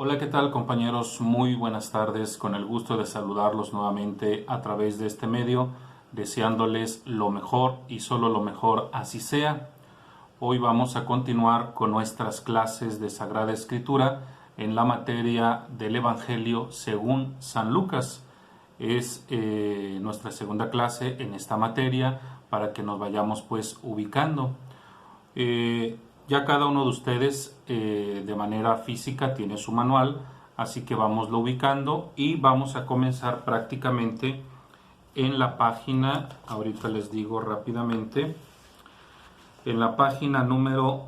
Hola, ¿qué tal compañeros? Muy buenas tardes, con el gusto de saludarlos nuevamente a través de este medio, deseándoles lo mejor y solo lo mejor así sea. Hoy vamos a continuar con nuestras clases de Sagrada Escritura en la materia del Evangelio según San Lucas. Es nuestra segunda clase en esta materia para que nos vayamos pues ubicando. Ya cada uno de ustedes de manera física tiene su manual, así que vamoslo ubicando y vamos a comenzar prácticamente en la página, ahorita les digo rápidamente, en la página número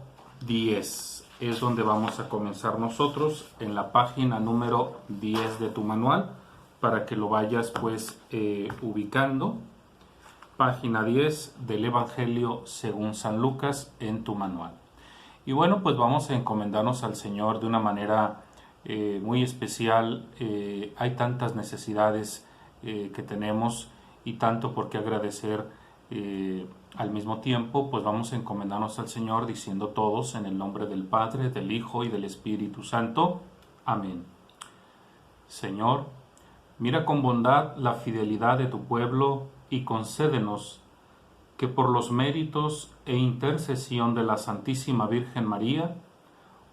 10 es donde vamos a comenzar nosotros, en la página número 10 de tu manual, para que lo vayas pues ubicando. Página 10 del Evangelio según San Lucas en tu manual. Y bueno, pues vamos a encomendarnos al Señor de una manera muy especial. Hay tantas necesidades que tenemos y tanto por qué agradecer al mismo tiempo, pues vamos a encomendarnos al Señor diciendo todos en el nombre del Padre, del Hijo y del Espíritu Santo. Amén. Señor, mira con bondad la fidelidad de tu pueblo y concédenos que por los méritos e intercesión de la Santísima Virgen María,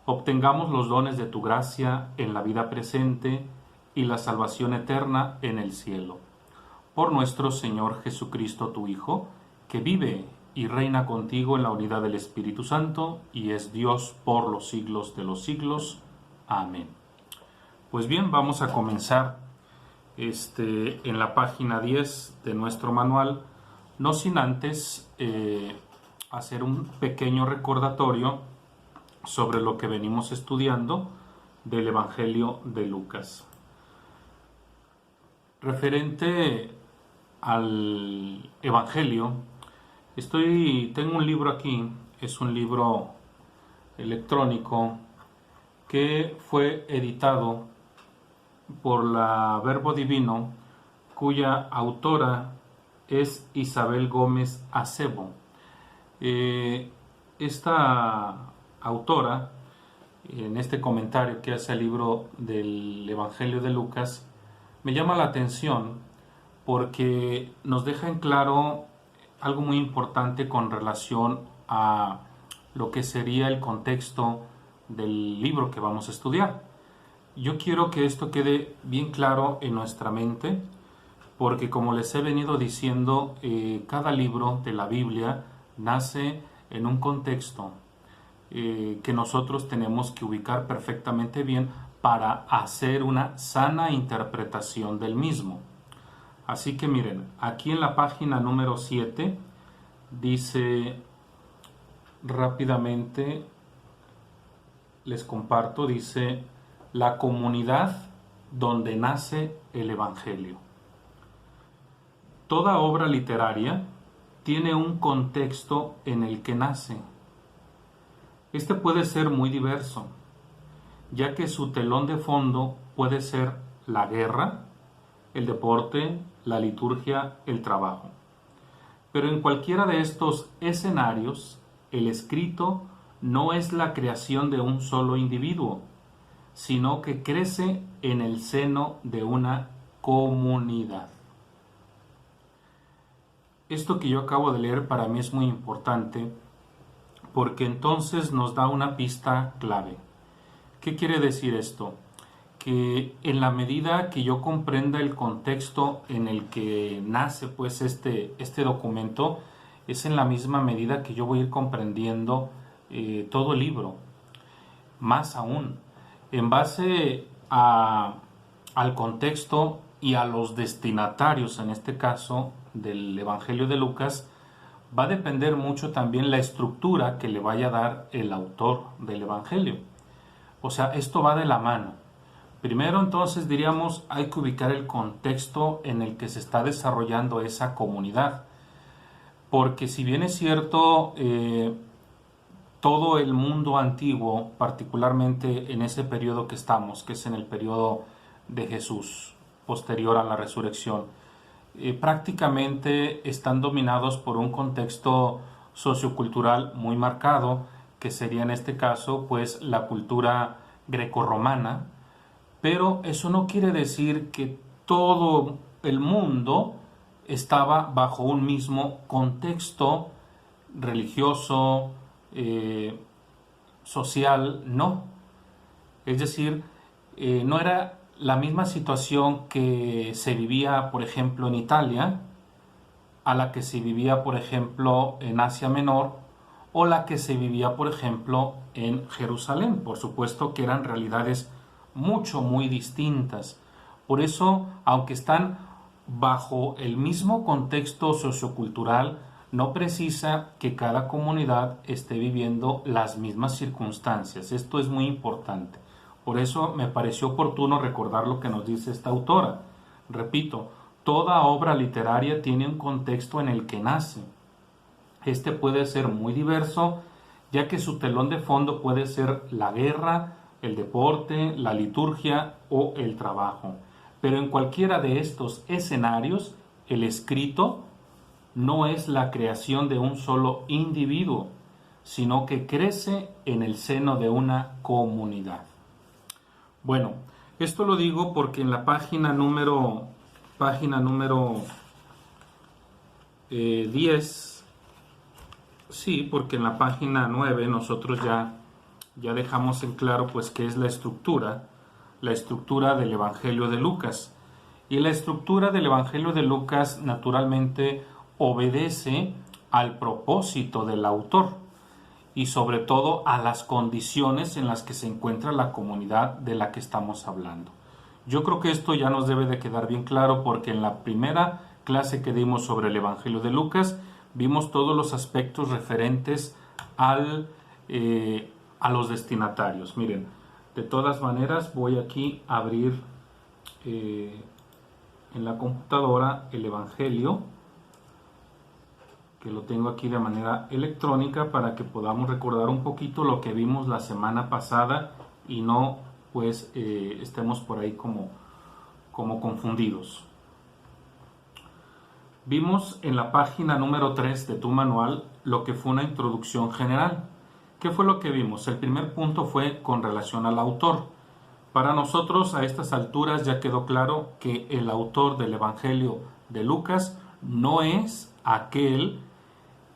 obtengamos los dones de tu gracia en la vida presente y la salvación eterna en el cielo. Por nuestro Señor Jesucristo, tu Hijo, que vive y reina contigo en la unidad del Espíritu Santo y es Dios por los siglos de los siglos. Amén. Pues bien, vamos a comenzar en la página 10 de nuestro manual, no sin antes hacer un pequeño recordatorio sobre lo que venimos estudiando del Evangelio de Lucas. Referente al Evangelio, tengo un libro aquí, es un libro electrónico que fue editado por la Verbo Divino, cuya autora es Isabel Gómez Acebo. Esta autora, en este comentario que hace el libro del Evangelio de Lucas, me llama la atención porque nos deja en claro algo muy importante con relación a lo que sería el contexto del libro que vamos a estudiar. Yo quiero que esto quede bien claro en nuestra mente, porque como les he venido diciendo, cada libro de la Biblia nace en un contexto que nosotros tenemos que ubicar perfectamente bien para hacer una sana interpretación del mismo. Así que miren, aquí en la página número 7 dice rápidamente, les comparto, dice: la comunidad donde nace el Evangelio. Toda obra literaria tiene un contexto en el que nace. Este puede ser muy diverso, ya que su telón de fondo puede ser la guerra, el deporte, la liturgia, el trabajo. Pero en cualquiera de estos escenarios, el escrito no es la creación de un solo individuo, sino que crece en el seno de una comunidad. Esto que yo acabo de leer para mí es muy importante porque entonces nos da una pista clave. ¿Qué quiere decir esto? Que en la medida que yo comprenda el contexto en el que nace pues este documento, es en la misma medida que yo voy a ir comprendiendo todo el libro. Más aún, en base al contexto y a los destinatarios, en este caso del Evangelio de Lucas, va a depender mucho también la estructura que le vaya a dar el autor del Evangelio. O sea, esto va de la mano. Primero, entonces, diríamos, hay que ubicar el contexto en el que se está desarrollando esa comunidad. Porque si bien es cierto, todo el mundo antiguo, particularmente en ese periodo que estamos, que es en el periodo de Jesús, posterior a la resurrección, prácticamente están dominados por un contexto sociocultural muy marcado, que sería en este caso pues la cultura grecorromana, pero eso no quiere decir que todo el mundo estaba bajo un mismo contexto religioso, social, no. Es decir, no era la misma situación que se vivía, por ejemplo, en Italia, a la que se vivía, por ejemplo, en Asia Menor, o la que se vivía, por ejemplo, en Jerusalén. Por supuesto que eran realidades muy distintas. Por eso, aunque están bajo el mismo contexto sociocultural, no precisa que cada comunidad esté viviendo las mismas circunstancias. Esto es muy importante. Por eso me pareció oportuno recordar lo que nos dice esta autora. Repito, toda obra literaria tiene un contexto en el que nace. Este puede ser muy diverso, ya que su telón de fondo puede ser la guerra, el deporte, la liturgia o el trabajo. Pero en cualquiera de estos escenarios, el escrito no es la creación de un solo individuo, sino que crece en el seno de una comunidad. Bueno, esto lo digo porque en la página número 10, sí, porque en la página 9 nosotros ya dejamos en claro pues qué es la estructura del Evangelio de Lucas. Y la estructura del Evangelio de Lucas naturalmente obedece al propósito del autor y sobre todo a las condiciones en las que se encuentra la comunidad de la que estamos hablando. Yo creo que esto ya nos debe de quedar bien claro porque en la primera clase que dimos sobre el Evangelio de Lucas vimos todos los aspectos referentes a los destinatarios. Miren, de todas maneras voy aquí a abrir en la computadora el Evangelio, que lo tengo aquí de manera electrónica para que podamos recordar un poquito lo que vimos la semana pasada y no pues estemos por ahí como confundidos. Vimos en la página número 3 de tu manual lo que fue una introducción general. ¿Qué fue lo que vimos? El primer punto fue con relación al autor. Para nosotros a estas alturas ya quedó claro que el autor del Evangelio de Lucas no es aquel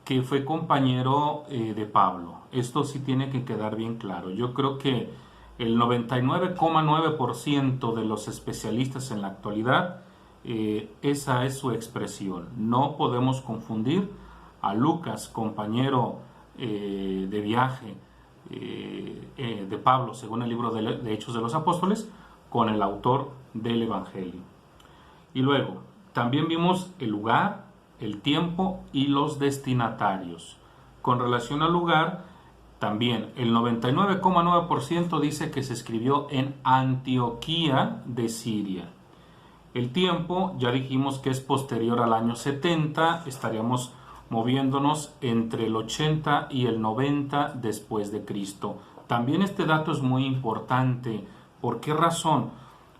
que fue compañero de Pablo. Esto sí tiene que quedar bien claro. Yo creo que el 99,9% de los especialistas en la actualidad, esa es su expresión. No podemos confundir a Lucas, compañero de viaje de Pablo, según el libro de Hechos de los Apóstoles, con el autor del Evangelio. Y luego, también vimos el lugar, el tiempo y los destinatarios. Con relación al lugar, también el 99,9% dice que se escribió en Antioquía de Siria. El tiempo, ya dijimos que es posterior al año 70, estaríamos moviéndonos entre el 80 y el 90 después de Cristo. También este dato es muy importante. ¿Por qué razón?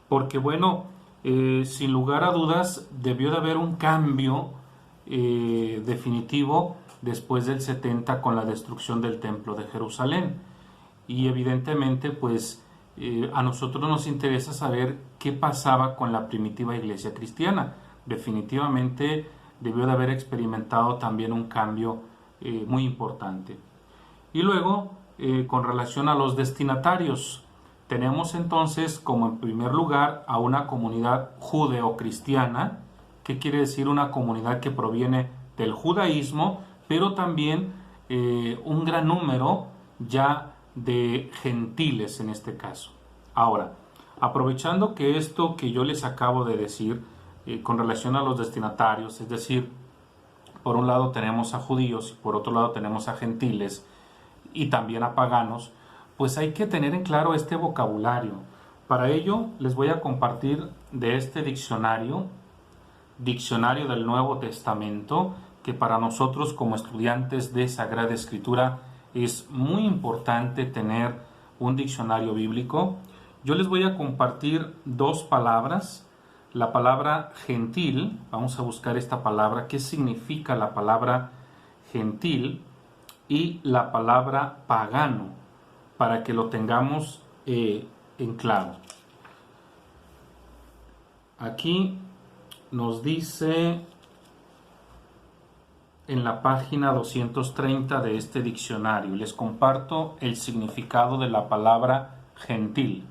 Porque bueno, sin lugar a dudas debió de haber un cambio definitivo después del 70 con la destrucción del templo de Jerusalén. Y evidentemente pues a nosotros nos interesa saber qué pasaba con la primitiva iglesia cristiana. Definitivamente debió de haber experimentado también un cambio muy importante. Y luego, con relación a los destinatarios, tenemos entonces como en primer lugar a una comunidad judeocristiana. ¿Qué quiere decir? Una comunidad que proviene del judaísmo, pero también un gran número ya de gentiles en este caso. Ahora, aprovechando que esto que yo les acabo de decir con relación a los destinatarios, es decir, por un lado tenemos a judíos y por otro lado tenemos a gentiles y también a paganos, pues hay que tener en claro este vocabulario. Para ello les voy a compartir de este diccionario del Nuevo Testamento, que para nosotros como estudiantes de Sagrada Escritura es muy importante tener un diccionario bíblico. Yo les voy a compartir dos palabras. La palabra gentil, vamos a buscar esta palabra, qué significa la palabra gentil, y la palabra pagano, para que lo tengamos en claro. Aquí nos dice en la página 230 de este diccionario, les comparto el significado de la palabra gentil.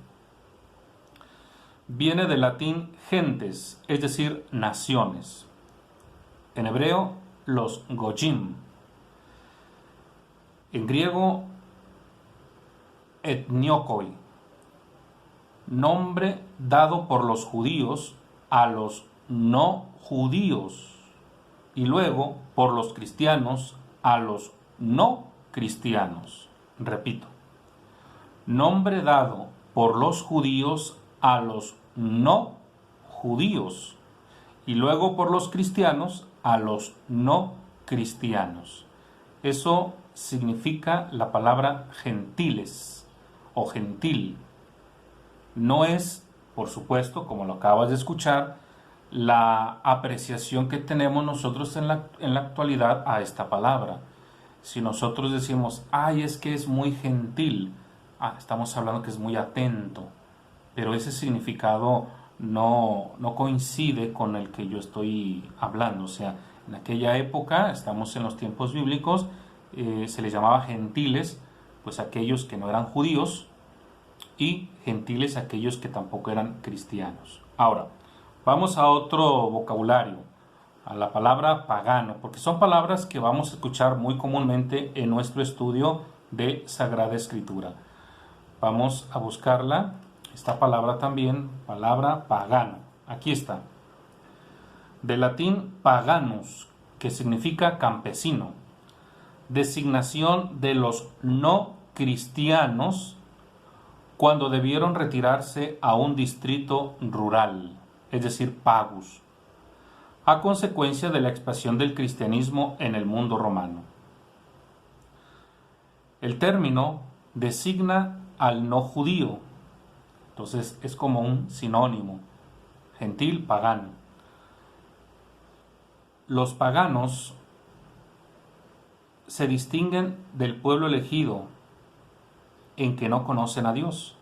Viene del latín gentes, es decir, naciones. En hebreo, los goyim. En griego, etniokoi, nombre dado por los judíos a los no judíos y luego por los cristianos a los no cristianos. Repito, nombre dado por los judíos a los no judíos y luego por los cristianos a los no cristianos. Eso significa la palabra gentiles o gentil. No es, por supuesto, como lo acabas de escuchar, la apreciación que tenemos nosotros en la actualidad a esta palabra. Si nosotros decimos, ay, es que es muy gentil, estamos hablando que es muy atento, pero ese significado no coincide con el que yo estoy hablando. O sea, en aquella época, estamos en los tiempos bíblicos, se les llamaba gentiles, pues aquellos que no eran judíos, y gentiles aquellos que tampoco eran cristianos. Ahora, vamos a otro vocabulario, a la palabra pagano, porque son palabras que vamos a escuchar muy comúnmente en nuestro estudio de Sagrada Escritura. Vamos a buscarla, esta palabra también, palabra pagano. Aquí está. Del latín paganus, que significa campesino, designación de los no cristianos cuando debieron retirarse a un distrito rural, es decir, pagus, a consecuencia de la expansión del cristianismo en el mundo romano. El término designa al no judío, entonces es como un sinónimo, gentil, pagano. Los paganos se distinguen del pueblo elegido en que no conocen a Dios,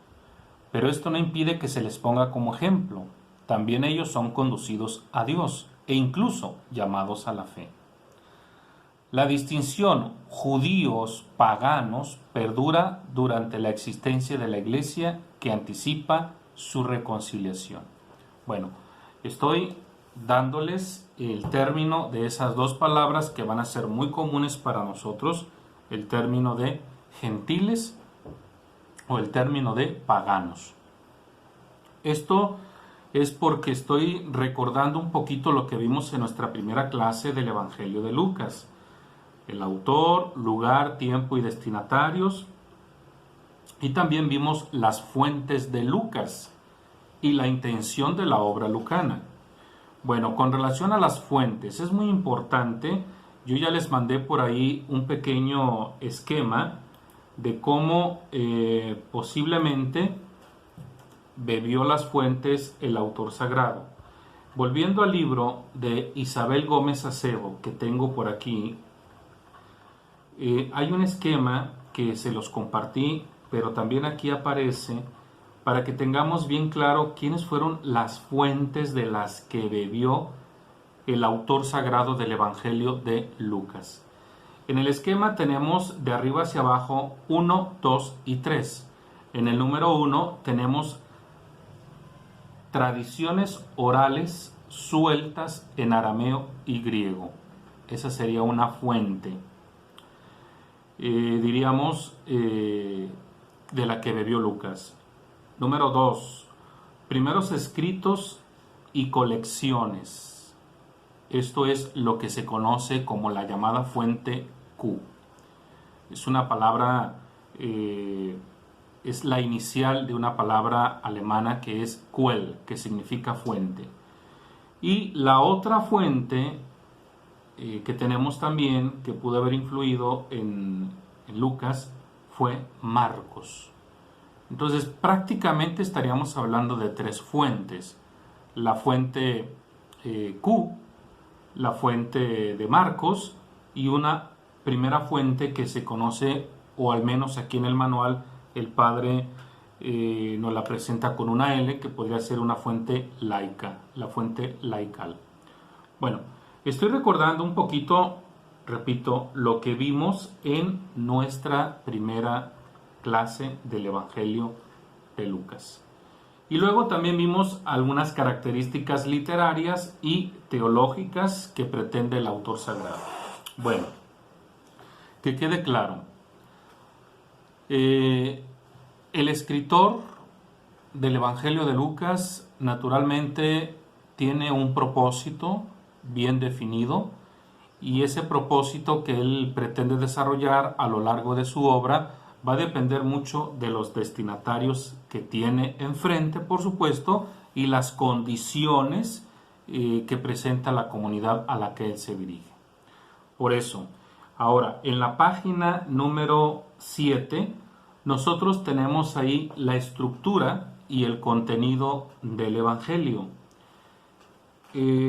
pero esto no impide que se les ponga como ejemplo. También ellos son conducidos a Dios e incluso llamados a la fe. La distinción judíos-paganos perdura durante la existencia de la Iglesia, que anticipa su reconciliación. Bueno, estoy dándoles el término de esas dos palabras que van a ser muy comunes para nosotros, el término de gentiles o el término de paganos. Esto es porque estoy recordando un poquito lo que vimos en nuestra primera clase del Evangelio de Lucas. El autor, lugar, tiempo y destinatarios. Y también vimos las fuentes de Lucas y la intención de la obra lucana. Bueno, con relación a las fuentes, es muy importante. Yo ya les mandé por ahí un pequeño esquema de cómo posiblemente bebió las fuentes el autor sagrado. Volviendo al libro de Isabel Gómez Acebo, que tengo por aquí, hay un esquema que se los compartí, pero también aquí aparece para que tengamos bien claro quiénes fueron las fuentes de las que bebió el autor sagrado del Evangelio de Lucas. En el esquema tenemos de arriba hacia abajo 1, 2 y 3. En el número 1 tenemos tradiciones orales sueltas en arameo y griego. Esa sería una fuente, diríamos, de la que bebió Lucas. Número 2, primeros escritos y colecciones. Esto es lo que se conoce como la llamada fuente Q. Es una palabra, es la inicial de una palabra alemana que es Quell, que significa fuente. Y la otra fuente que tenemos también, que pudo haber influido en Lucas, fue Marcos. Entonces prácticamente estaríamos hablando de tres fuentes. La fuente Q, la fuente de Marcos y una primera fuente que se conoce, o al menos aquí en el manual, el padre nos la presenta con una L, que podría ser una fuente laica, la fuente laical. Bueno, estoy recordando un poquito, repito, lo que vimos en nuestra primera clase del Evangelio de Lucas. Y luego también vimos algunas características literarias y teológicas que pretende el autor sagrado. Bueno, que quede claro. El escritor del Evangelio de Lucas naturalmente tiene un propósito bien definido, y ese propósito que él pretende desarrollar a lo largo de su obra va a depender mucho de los destinatarios que tiene enfrente, por supuesto, y las condiciones que presenta la comunidad a la que él se dirige. Por eso, ahora, en la página número 7, nosotros tenemos ahí la estructura y el contenido del Evangelio.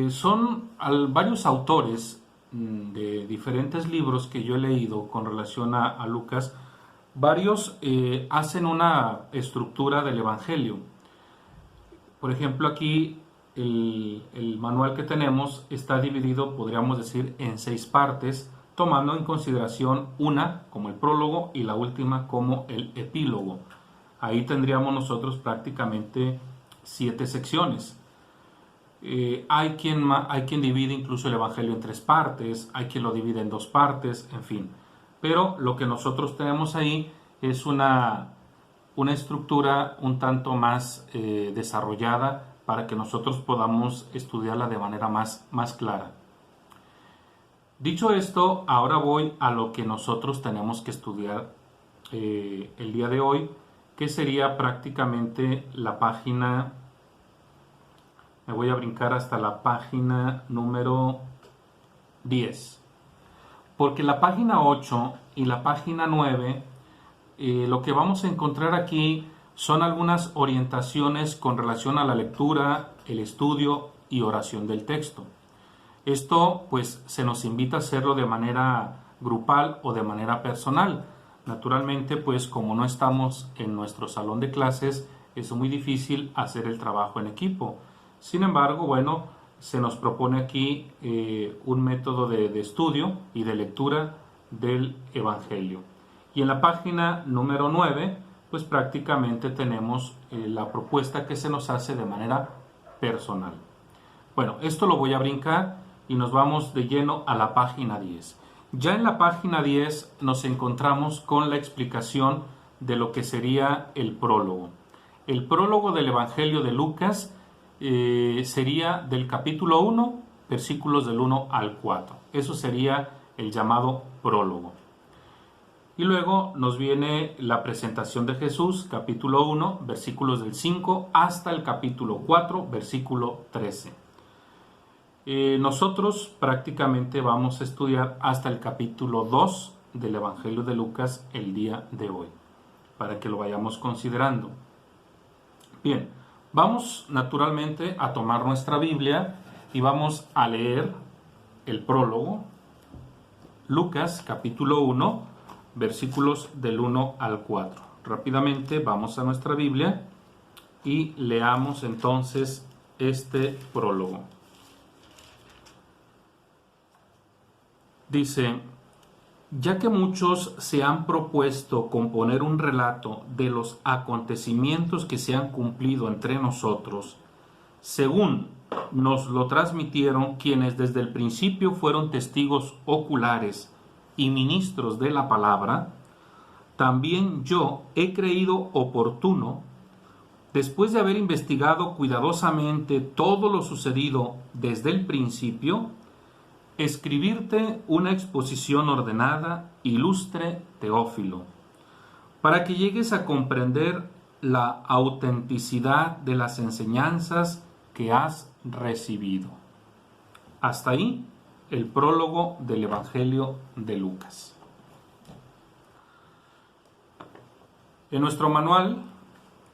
Son varios autores de diferentes libros que yo he leído con relación a Lucas. Varios hacen una estructura del Evangelio. Por ejemplo, aquí el manual que tenemos está dividido, podríamos decir, en 6 partes, tomando en consideración una como el prólogo y la última como el epílogo. Ahí tendríamos nosotros prácticamente 7 secciones. Hay quien divide incluso el Evangelio en 3 partes, hay quien lo divide en 2 partes, en fin. Pero lo que nosotros tenemos ahí es una estructura un tanto más desarrollada para que nosotros podamos estudiarla de manera más clara. Dicho esto, ahora voy a lo que nosotros tenemos que estudiar el día de hoy, que sería prácticamente la página. Me voy a brincar hasta la página número 10. Porque la página 8 y la página 9, lo que vamos a encontrar aquí son algunas orientaciones con relación a la lectura, el estudio y oración del texto. Esto pues se nos invita a hacerlo de manera grupal o de manera personal. Naturalmente, pues como no estamos en nuestro salón de clases, es muy difícil hacer el trabajo en equipo. Sin embargo, bueno, se nos propone aquí un método de estudio y de lectura del Evangelio. Y en la página número 9, pues prácticamente tenemos la propuesta que se nos hace de manera personal. Bueno, esto lo voy a brincar y nos vamos de lleno a la página 10. Ya en la página 10 nos encontramos con la explicación de lo que sería el prólogo. El prólogo del Evangelio de Lucas sería del capítulo 1, versículos del 1 al 4. Eso sería el llamado prólogo. Y luego nos viene la presentación de Jesús, capítulo 1, versículos del 5 hasta el capítulo 4, versículo 13. Nosotros prácticamente vamos a estudiar hasta el capítulo 2 del Evangelio de Lucas el día de hoy, para que lo vayamos considerando. Bien, vamos naturalmente a tomar nuestra Biblia y vamos a leer el prólogo, Lucas capítulo 1, versículos del 1 al 4. Rápidamente vamos a nuestra Biblia y leamos entonces este prólogo. Dice: ya que muchos se han propuesto componer un relato de los acontecimientos que se han cumplido entre nosotros, según nos lo transmitieron quienes desde el principio fueron testigos oculares y ministros de la palabra, también yo he creído oportuno, después de haber investigado cuidadosamente todo lo sucedido desde el principio, escribirte una exposición ordenada, ilustre Teófilo, para que llegues a comprender la autenticidad de las enseñanzas que has recibido. Hasta ahí el prólogo del Evangelio de Lucas. En nuestro manual,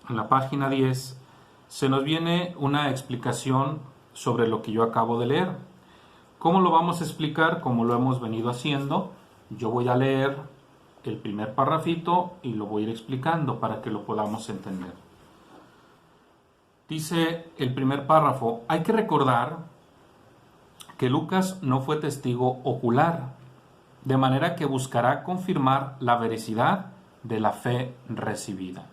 en la página 10, se nos viene una explicación sobre lo que yo acabo de leer. ¿Cómo lo vamos a explicar? Como lo hemos venido haciendo. Yo voy a leer el primer parrafito y lo voy a ir explicando para que lo podamos entender. Dice el primer párrafo: hay que recordar que Lucas no fue testigo ocular, de manera que buscará confirmar la veracidad de la fe recibida.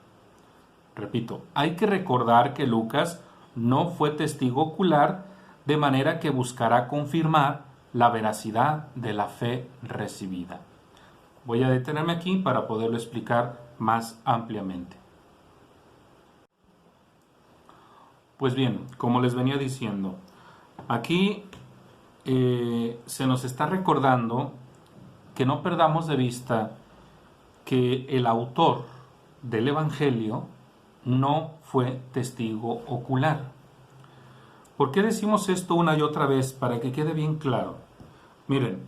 Repito, hay que recordar que Lucas no fue testigo ocular, de manera que buscará confirmar la veracidad de la fe recibida. Voy a detenerme aquí para poderlo explicar más ampliamente. Pues bien, como les venía diciendo, aquí se nos está recordando que no perdamos de vista que el autor del Evangelio no fue testigo ocular. ¿Por qué decimos esto una y otra vez? Para que quede bien claro. Miren,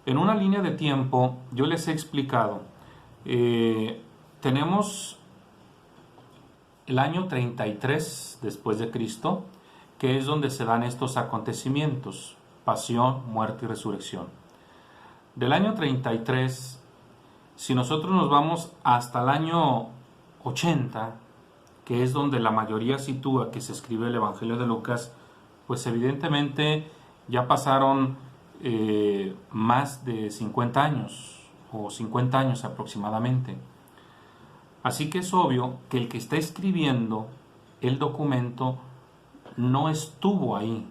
en una línea de tiempo yo les he explicado, tenemos el año 33 después de Cristo, que es donde se dan estos acontecimientos: pasión, muerte y resurrección. Del año 33, si nosotros nos vamos hasta el año 80, que es donde la mayoría sitúa que se escribe el Evangelio de Lucas, pues evidentemente ya pasaron más de 50 años, o 50 años aproximadamente. Así que es obvio que el que está escribiendo el documento no estuvo ahí.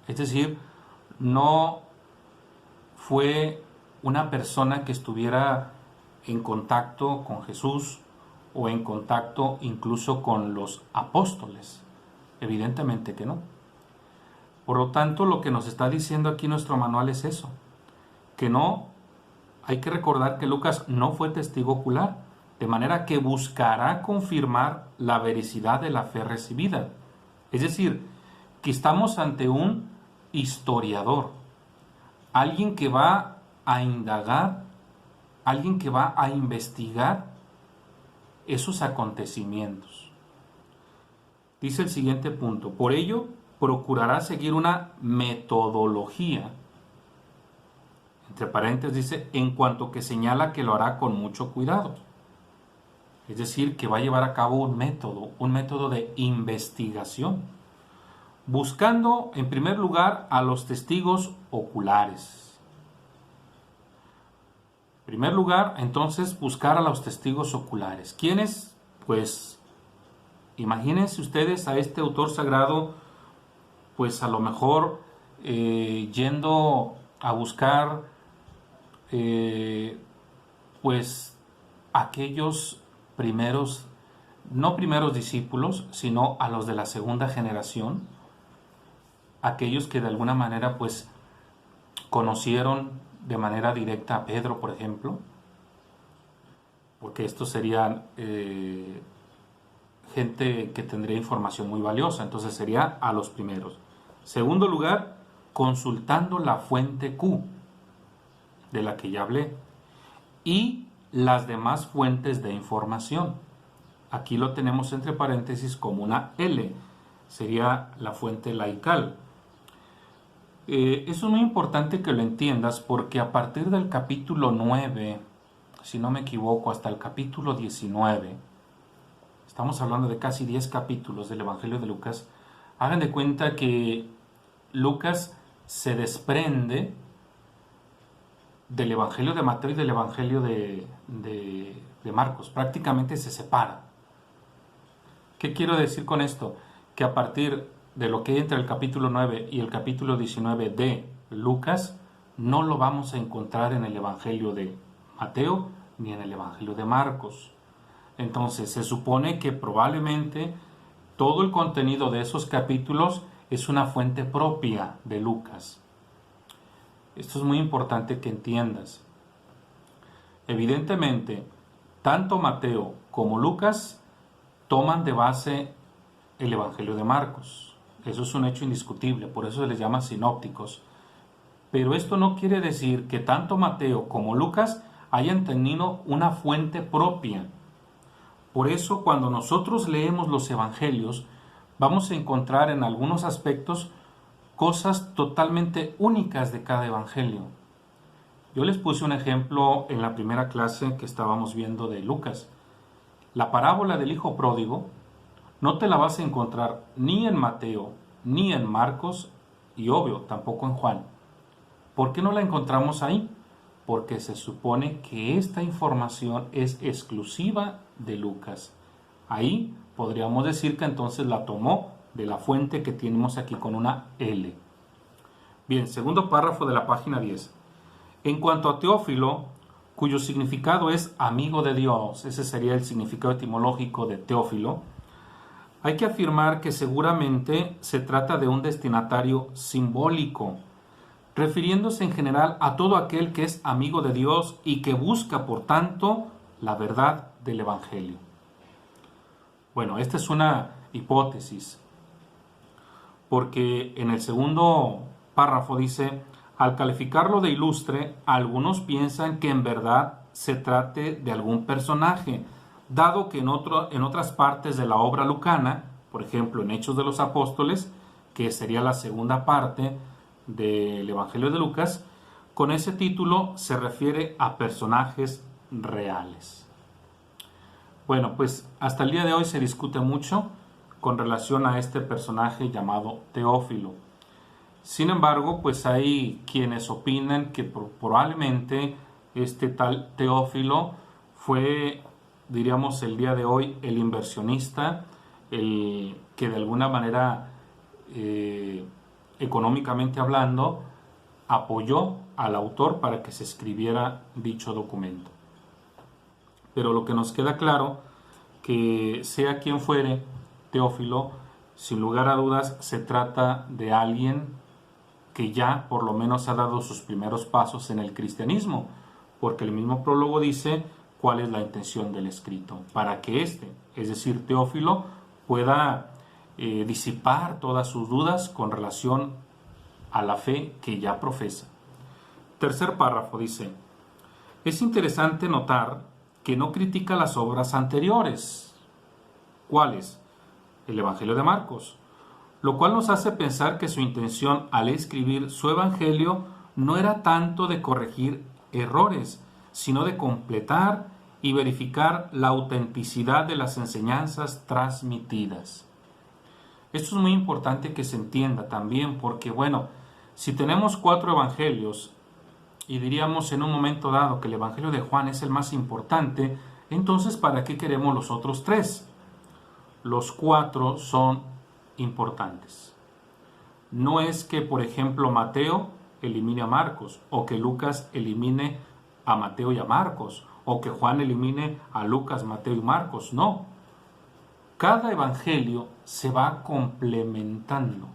Es decir, no fue una persona que estuviera en contacto con Jesús o en contacto incluso con los apóstoles. Evidentemente que no. Por lo tanto, lo que nos está diciendo aquí nuestro manual es eso, que no, hay que recordar que Lucas no fue testigo ocular, de manera que buscará confirmar la veracidad de la fe recibida. Es decir, que estamos ante un historiador, alguien que va a indagar, alguien que va a investigar esos acontecimientos. Dice el siguiente punto: por ello, procurará seguir una metodología, entre paréntesis dice, en cuanto que señala que lo hará con mucho cuidado. Es decir, que va a llevar a cabo un método de investigación, buscando en primer lugar a los testigos oculares. En primer lugar, entonces, buscar a los testigos oculares. ¿Quiénes? Pues, imagínense ustedes a este autor sagrado, pues a lo mejor yendo a buscar pues aquellos primeros, no primeros discípulos, sino a los de la segunda generación, aquellos que de alguna manera pues conocieron de manera directa a Pedro, por ejemplo, porque estos serían gente que tendría información muy valiosa, entonces sería a los primeros. Segundo lugar, consultando la fuente Q, de la que ya hablé, y las demás fuentes de información. Aquí lo tenemos entre paréntesis como una L, sería la fuente laical. Eso es muy importante que lo entiendas, porque a partir del capítulo 9, si no me equivoco, hasta el capítulo 19, estamos hablando de casi 10 capítulos del Evangelio de Lucas. Hagan de cuenta que Lucas se desprende del Evangelio de Mateo y del Evangelio de Marcos. Prácticamente se separa. ¿Qué quiero decir con esto? Que a partir de lo que hay entre el capítulo 9 y el capítulo 19 de Lucas, no lo vamos a encontrar en el Evangelio de Mateo ni en el Evangelio de Marcos. Entonces se supone que probablemente todo el contenido de esos capítulos es una fuente propia de Lucas. Esto es muy importante que entiendas. Evidentemente, tanto Mateo como Lucas toman de base el Evangelio de Marcos. Eso es un hecho indiscutible, por eso se les llama sinópticos. Pero esto no quiere decir que tanto Mateo como Lucas hayan tenido una fuente propia. Por eso, cuando nosotros leemos los evangelios, vamos a encontrar en algunos aspectos cosas totalmente únicas de cada evangelio. Yo les puse un ejemplo en la primera clase que estábamos viendo de Lucas. La parábola del hijo pródigo no te la vas a encontrar ni en Mateo, ni en Marcos y obvio, tampoco en Juan. ¿Por qué no la encontramos ahí? Porque se supone que esta información es exclusiva de Lucas. Ahí podríamos decir que entonces la tomó de la fuente que tenemos aquí con una L. Bien, segundo párrafo de la página 10. En cuanto a Teófilo, cuyo significado es amigo de Dios, ese sería el significado etimológico de Teófilo, hay que afirmar que seguramente se trata de un destinatario simbólico, refiriéndose en general a todo aquel que es amigo de Dios y que busca, por tanto, la verdad del Evangelio. Bueno, esta es una hipótesis, porque en el segundo párrafo dice: al calificarlo de ilustre, algunos piensan que en verdad se trate de algún personaje, dado que en otras partes de la obra lucana, por ejemplo en Hechos de los Apóstoles, que sería la segunda parte del Evangelio de Lucas, con ese título se refiere a personajes reales. Bueno, pues hasta el día de hoy se discute mucho con relación a este personaje llamado Teófilo. Sin embargo, pues hay quienes opinan que probablemente este tal Teófilo fue, diríamos el día de hoy, el inversionista, el que de alguna manera, económicamente hablando, apoyó al autor para que se escribiera dicho documento. Pero lo que nos queda claro, que sea quien fuere Teófilo, sin lugar a dudas se trata de alguien que ya por lo menos ha dado sus primeros pasos en el cristianismo, porque el mismo prólogo dice cuál es la intención del escrito, para que éste, es decir, Teófilo, pueda disipar todas sus dudas con relación a la fe que ya profesa. Tercer párrafo dice: es interesante notar que no critica las obras anteriores. ¿Cuáles? El Evangelio de Marcos, lo cual nos hace pensar que su intención al escribir su Evangelio no era tanto de corregir errores, sino de completar y verificar la autenticidad de las enseñanzas transmitidas. Esto es muy importante que se entienda también, porque bueno, si tenemos 4 evangelios y diríamos en un momento dado que el Evangelio de Juan es el más importante, entonces ¿para qué queremos los otros 3? Los 4 son importantes. No es que, por ejemplo, Mateo elimine a Marcos, o que Lucas elimine a Mateo y a Marcos, o que Juan elimine a Lucas, Mateo y Marcos. No. Cada evangelio se va complementando.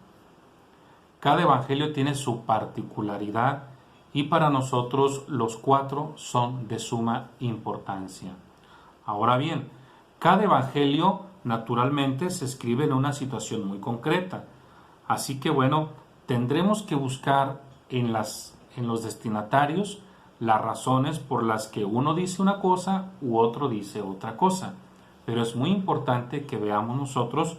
Cada evangelio tiene su particularidad y para nosotros los 4 son de suma importancia. Ahora bien, cada evangelio naturalmente se escribe en una situación muy concreta. Así que bueno, tendremos que buscar en los destinatarios las razones por las que uno dice una cosa u otro dice otra cosa. Pero es muy importante que veamos nosotros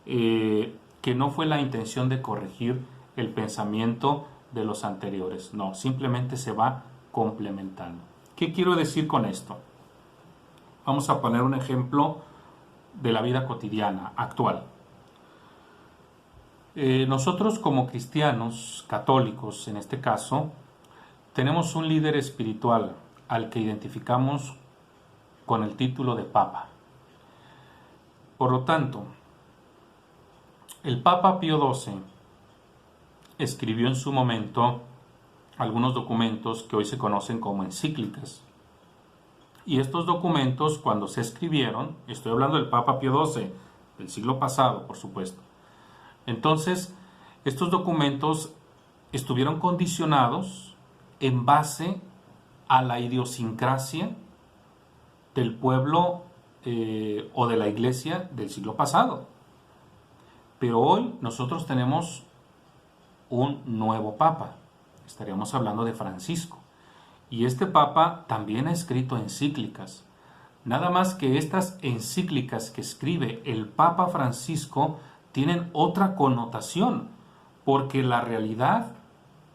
que no fue la intención de corregir el pensamiento de los anteriores. No, simplemente se va complementando. ¿Qué quiero decir con esto? Vamos a poner un ejemplo de la vida cotidiana, actual. Nosotros como cristianos, católicos en este caso, tenemos un líder espiritual al que identificamos con el título de Papa. Por lo tanto, el Papa Pío XII escribió en su momento algunos documentos que hoy se conocen como encíclicas. Y estos documentos, cuando se escribieron, estoy hablando del Papa Pío XII, del siglo pasado, por supuesto. Entonces, estos documentos estuvieron condicionados en base a la idiosincrasia del pueblo o de la iglesia del siglo pasado. Pero hoy nosotros tenemos un nuevo Papa. Estaríamos hablando de Francisco. Y este Papa también ha escrito encíclicas. Nada más que estas encíclicas que escribe el Papa Francisco tienen otra connotación, porque la realidad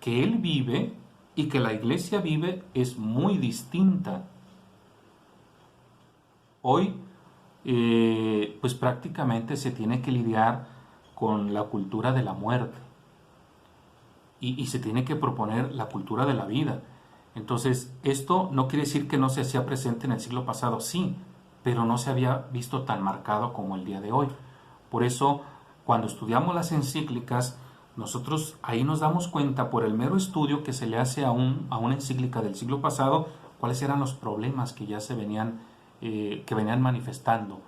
que él vive y que la iglesia vive es muy distinta. Hoy, pues prácticamente se tiene que lidiar con la cultura de la muerte y se tiene que proponer la cultura de la vida. Entonces, esto no quiere decir que no se hacía presente en el siglo pasado, sí, pero no se había visto tan marcado como el día de hoy. Por eso, cuando estudiamos las encíclicas, nosotros ahí nos damos cuenta, por el mero estudio que se le hace a una encíclica del siglo pasado, cuáles eran los problemas que ya que venían manifestando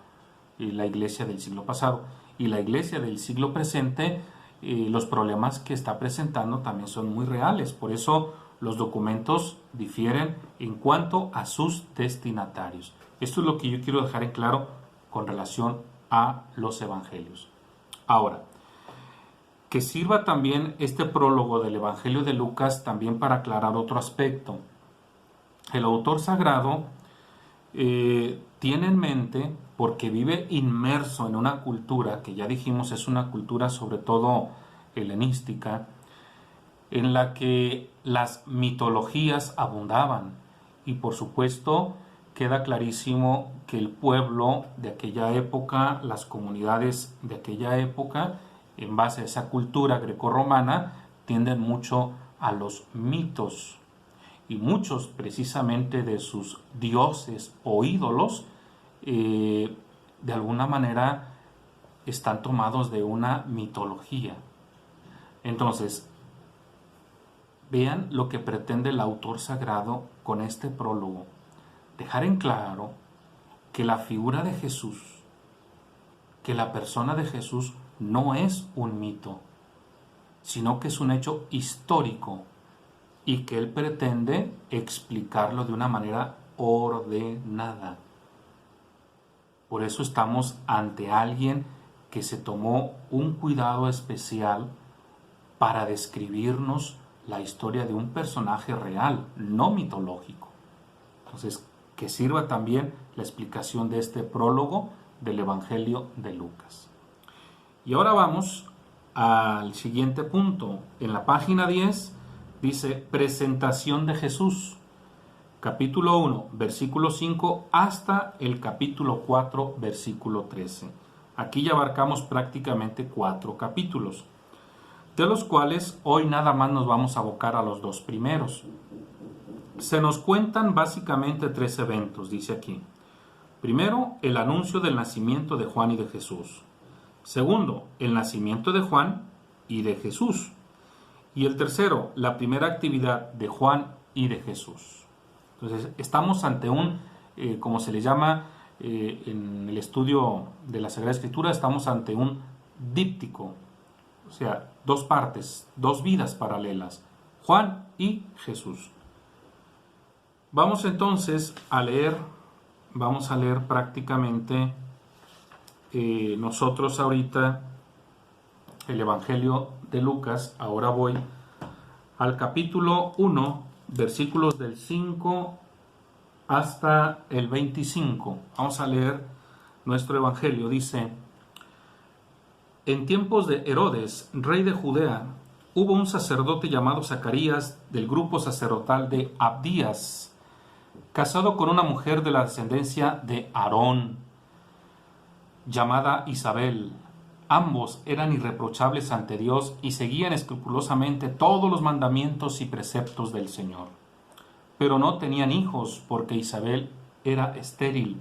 la iglesia del siglo pasado. Y la iglesia del siglo presente, los problemas que está presentando también son muy reales. Por eso los documentos difieren en cuanto a sus destinatarios. Esto es lo que yo quiero dejar en claro con relación a los evangelios. Ahora, que sirva también este prólogo del Evangelio de Lucas también para aclarar otro aspecto. El autor sagrado tiene en mente, porque vive inmerso en una cultura que ya dijimos es una cultura sobre todo helenística, en la que las mitologías abundaban, y por supuesto queda clarísimo que el pueblo de aquella época, las comunidades de aquella época, en base a esa cultura grecorromana, tienden mucho a los mitos, y muchos precisamente de sus dioses o ídolos de alguna manera están tomados de una mitología. Entonces, vean lo que pretende el autor sagrado con este prólogo: dejar en claro que la figura de Jesús, que la persona de Jesús no es un mito, sino que es un hecho histórico y que él pretende explicarlo de una manera ordenada. Por eso estamos ante alguien que se tomó un cuidado especial para describirnos la historia de un personaje real, no mitológico. Entonces, que sirva también la explicación de este prólogo del Evangelio de Lucas. Y ahora vamos al siguiente punto. En la página 10 dice presentación de Jesús, capítulo 1, versículo 5 hasta el capítulo 4, versículo 13. Aquí ya abarcamos prácticamente 4 capítulos, de los cuales hoy nada más nos vamos a abocar a los 2 primeros. Se nos cuentan básicamente 3 eventos, dice aquí. Primero, el anuncio del nacimiento de Juan y de Jesús. Segundo, el nacimiento de Juan y de Jesús. Y el tercero, la primera actividad de Juan y de Jesús. Entonces, estamos ante como se le llama en el estudio de la Sagrada Escritura, estamos ante un díptico, o sea, 2 partes, 2 vidas paralelas, Juan y Jesús. Vamos entonces a leer prácticamente nosotros ahorita el Evangelio de Lucas. Ahora voy al capítulo 1, versículos del 5 hasta el 25. Vamos a leer nuestro Evangelio. Dice: en tiempos de Herodes, rey de Judea, hubo un sacerdote llamado Zacarías del grupo sacerdotal de Abdías, casado con una mujer de la descendencia de Aarón, llamada Isabel. Ambos eran irreprochables ante Dios y seguían escrupulosamente todos los mandamientos y preceptos del Señor. Pero no tenían hijos porque Isabel era estéril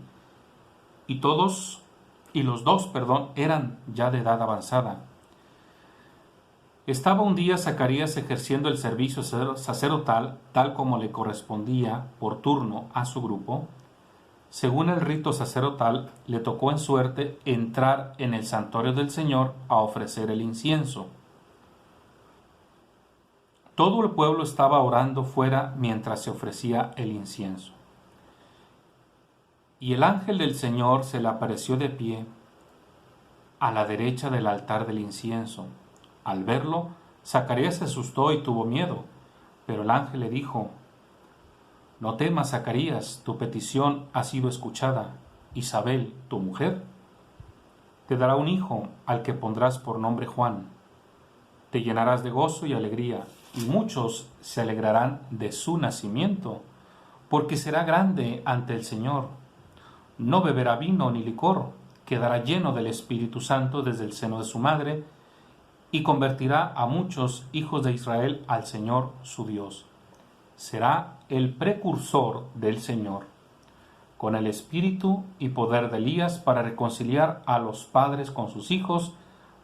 y los dos eran ya de edad avanzada. Estaba un día Zacarías ejerciendo el servicio sacerdotal tal como le correspondía por turno a su grupo. Según el rito sacerdotal, le tocó en suerte entrar en el santuario del Señor a ofrecer el incienso. Todo el pueblo estaba orando fuera mientras se ofrecía el incienso. Y el ángel del Señor se le apareció de pie a la derecha del altar del incienso. Al verlo, Zacarías se asustó y tuvo miedo, pero el ángel le dijo: no temas, Zacarías, tu petición ha sido escuchada. Isabel, tu mujer, te dará un hijo al que pondrás por nombre Juan. Te llenarás de gozo y alegría, y muchos se alegrarán de su nacimiento, porque será grande ante el Señor. No beberá vino ni licor, quedará lleno del Espíritu Santo desde el seno de su madre, y convertirá a muchos hijos de Israel al Señor su Dios. Será el precursor del Señor, con el espíritu y poder de Elías para reconciliar a los padres con sus hijos,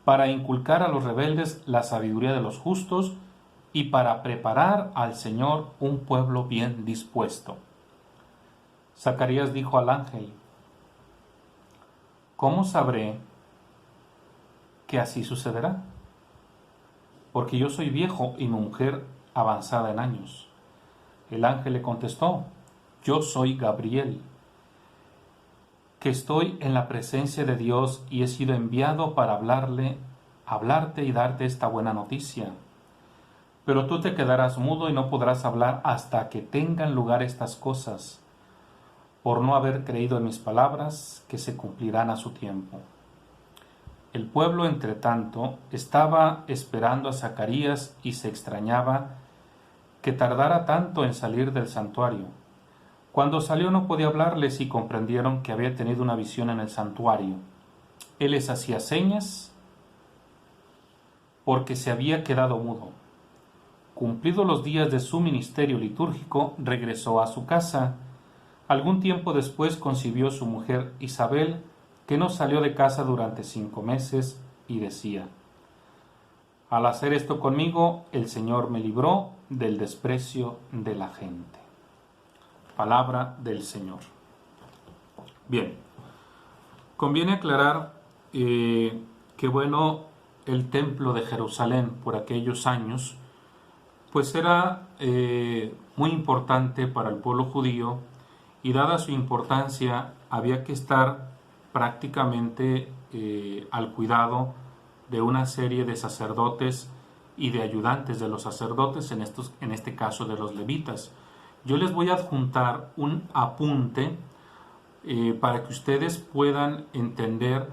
para inculcar a los rebeldes la sabiduría de los justos y para preparar al Señor un pueblo bien dispuesto. Zacarías dijo al ángel: ¿cómo sabré que así sucederá? Porque yo soy viejo y mi mujer avanzada en años. El ángel le contestó: yo soy Gabriel, que estoy en la presencia de Dios y he sido enviado para hablarte y darte esta buena noticia. Pero tú te quedarás mudo y no podrás hablar hasta que tengan lugar estas cosas, por no haber creído en mis palabras, que se cumplirán a su tiempo. El pueblo, entre tanto, estaba esperando a Zacarías y se extrañaba que tardara tanto en salir del santuario. Cuando salió no podía hablarles y comprendieron que había tenido una visión en el santuario. Él les hacía señas porque se había quedado mudo. Cumplidos los días de su ministerio litúrgico, regresó a su casa. Algún tiempo después concibió su mujer Isabel, que no salió de casa durante 5 meses, y decía: al hacer esto conmigo, el Señor me libró del desprecio de la gente. Palabra del Señor. Bien, conviene aclarar que el templo de Jerusalén por aquellos años pues era muy importante para el pueblo judío, y dada su importancia había que estar prácticamente al cuidado de una serie de sacerdotes y de ayudantes de los sacerdotes, en este caso de los levitas. Yo les voy a adjuntar un apunte para que ustedes puedan entender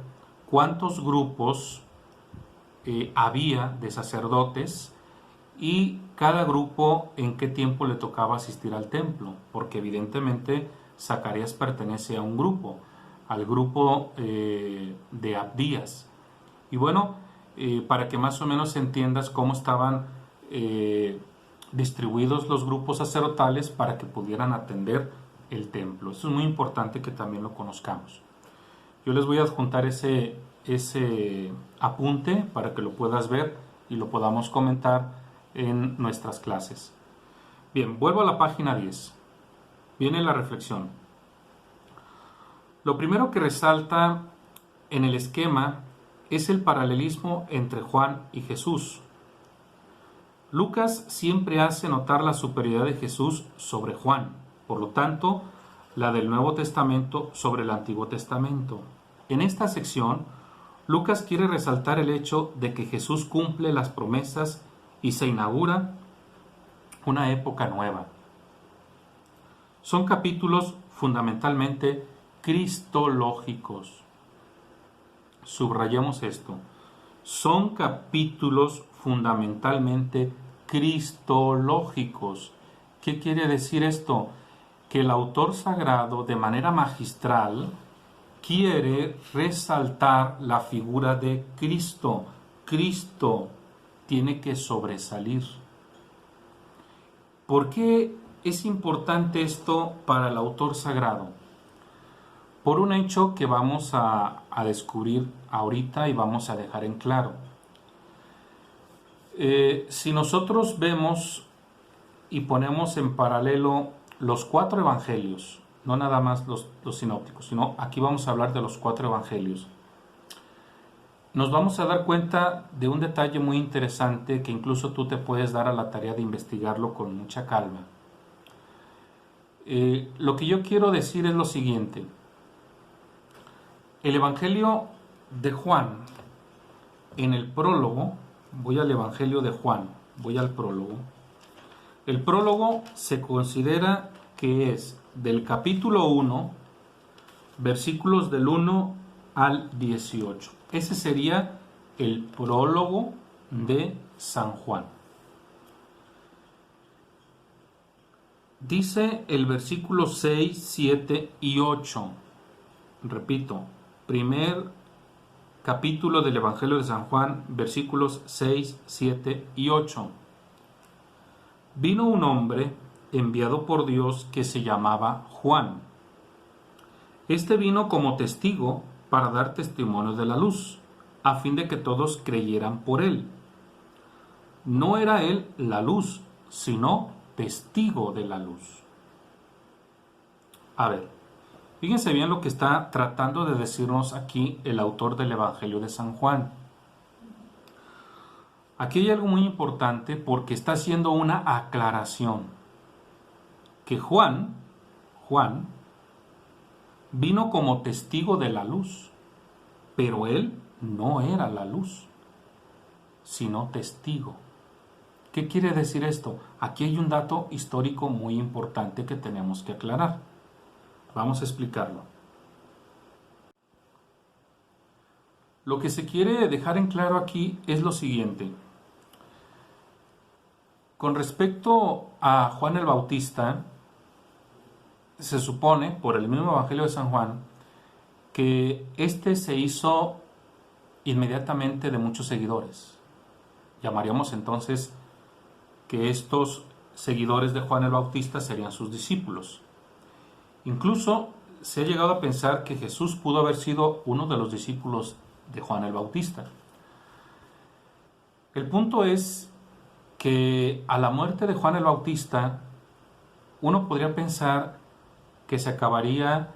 cuántos grupos había de sacerdotes y cada grupo en qué tiempo le tocaba asistir al templo, porque evidentemente Zacarías pertenece a un grupo, al grupo de Abdías. Y bueno, para que más o menos entiendas cómo estaban distribuidos los grupos sacerdotales para que pudieran atender el templo. Eso es muy importante que también lo conozcamos. Yo les voy a adjuntar ese apunte para que lo puedas ver y lo podamos comentar en nuestras clases. Bien, vuelvo a la página 10. Viene la reflexión. Lo primero que resalta en el esquema es el paralelismo entre Juan y Jesús. Lucas siempre hace notar la superioridad de Jesús sobre Juan, por lo tanto, la del Nuevo Testamento sobre el Antiguo Testamento. En esta sección, Lucas quiere resaltar el hecho de que Jesús cumple las promesas y se inaugura una época nueva. Son capítulos fundamentalmente cristológicos. Subrayemos esto. Son capítulos fundamentalmente cristológicos. ¿Qué quiere decir esto? Que el autor sagrado, de manera magistral, quiere resaltar la figura de Cristo. Cristo tiene que sobresalir. ¿Por qué es importante esto para el autor sagrado? Por un hecho que vamos a descubrir ahorita y vamos a dejar en claro. Si nosotros vemos y ponemos en paralelo los 4 evangelios, no nada más los sinópticos, sino aquí vamos a hablar de los 4 evangelios, nos vamos a dar cuenta de un detalle muy interesante que incluso tú te puedes dar a la tarea de investigarlo con mucha calma. Lo que yo quiero decir es lo siguiente. El Evangelio de Juan, en el prólogo, voy al Evangelio de Juan, voy al prólogo. El prólogo se considera que es del capítulo 1, versículos del 1 al 18. Ese sería el prólogo de San Juan. Dice el versículo 6, 7 y 8. Repito, primer capítulo del Evangelio de San Juan, versículos 6, 7 y 8. Vino un hombre enviado por Dios que se llamaba Juan. Este vino como testigo para dar testimonio de la luz, a fin de que todos creyeran por él. No era él la luz, sino testigo de la luz. A ver, fíjense bien lo que está tratando de decirnos aquí el autor del Evangelio de San Juan. Aquí hay algo muy importante porque está haciendo una aclaración. Que Juan vino como testigo de la luz, pero él no era la luz, sino testigo. ¿Qué quiere decir esto? Aquí hay un dato histórico muy importante que tenemos que aclarar. Vamos a explicarlo. Lo que se quiere dejar en claro aquí es lo siguiente. Con respecto a Juan el Bautista, se supone, por el mismo Evangelio de San Juan, que este se hizo inmediatamente de muchos seguidores. Llamaríamos entonces que estos seguidores de Juan el Bautista serían sus discípulos. Incluso se ha llegado a pensar que Jesús pudo haber sido uno de los discípulos de Juan el Bautista. El punto es que a la muerte de Juan el Bautista, uno podría pensar que se acabaría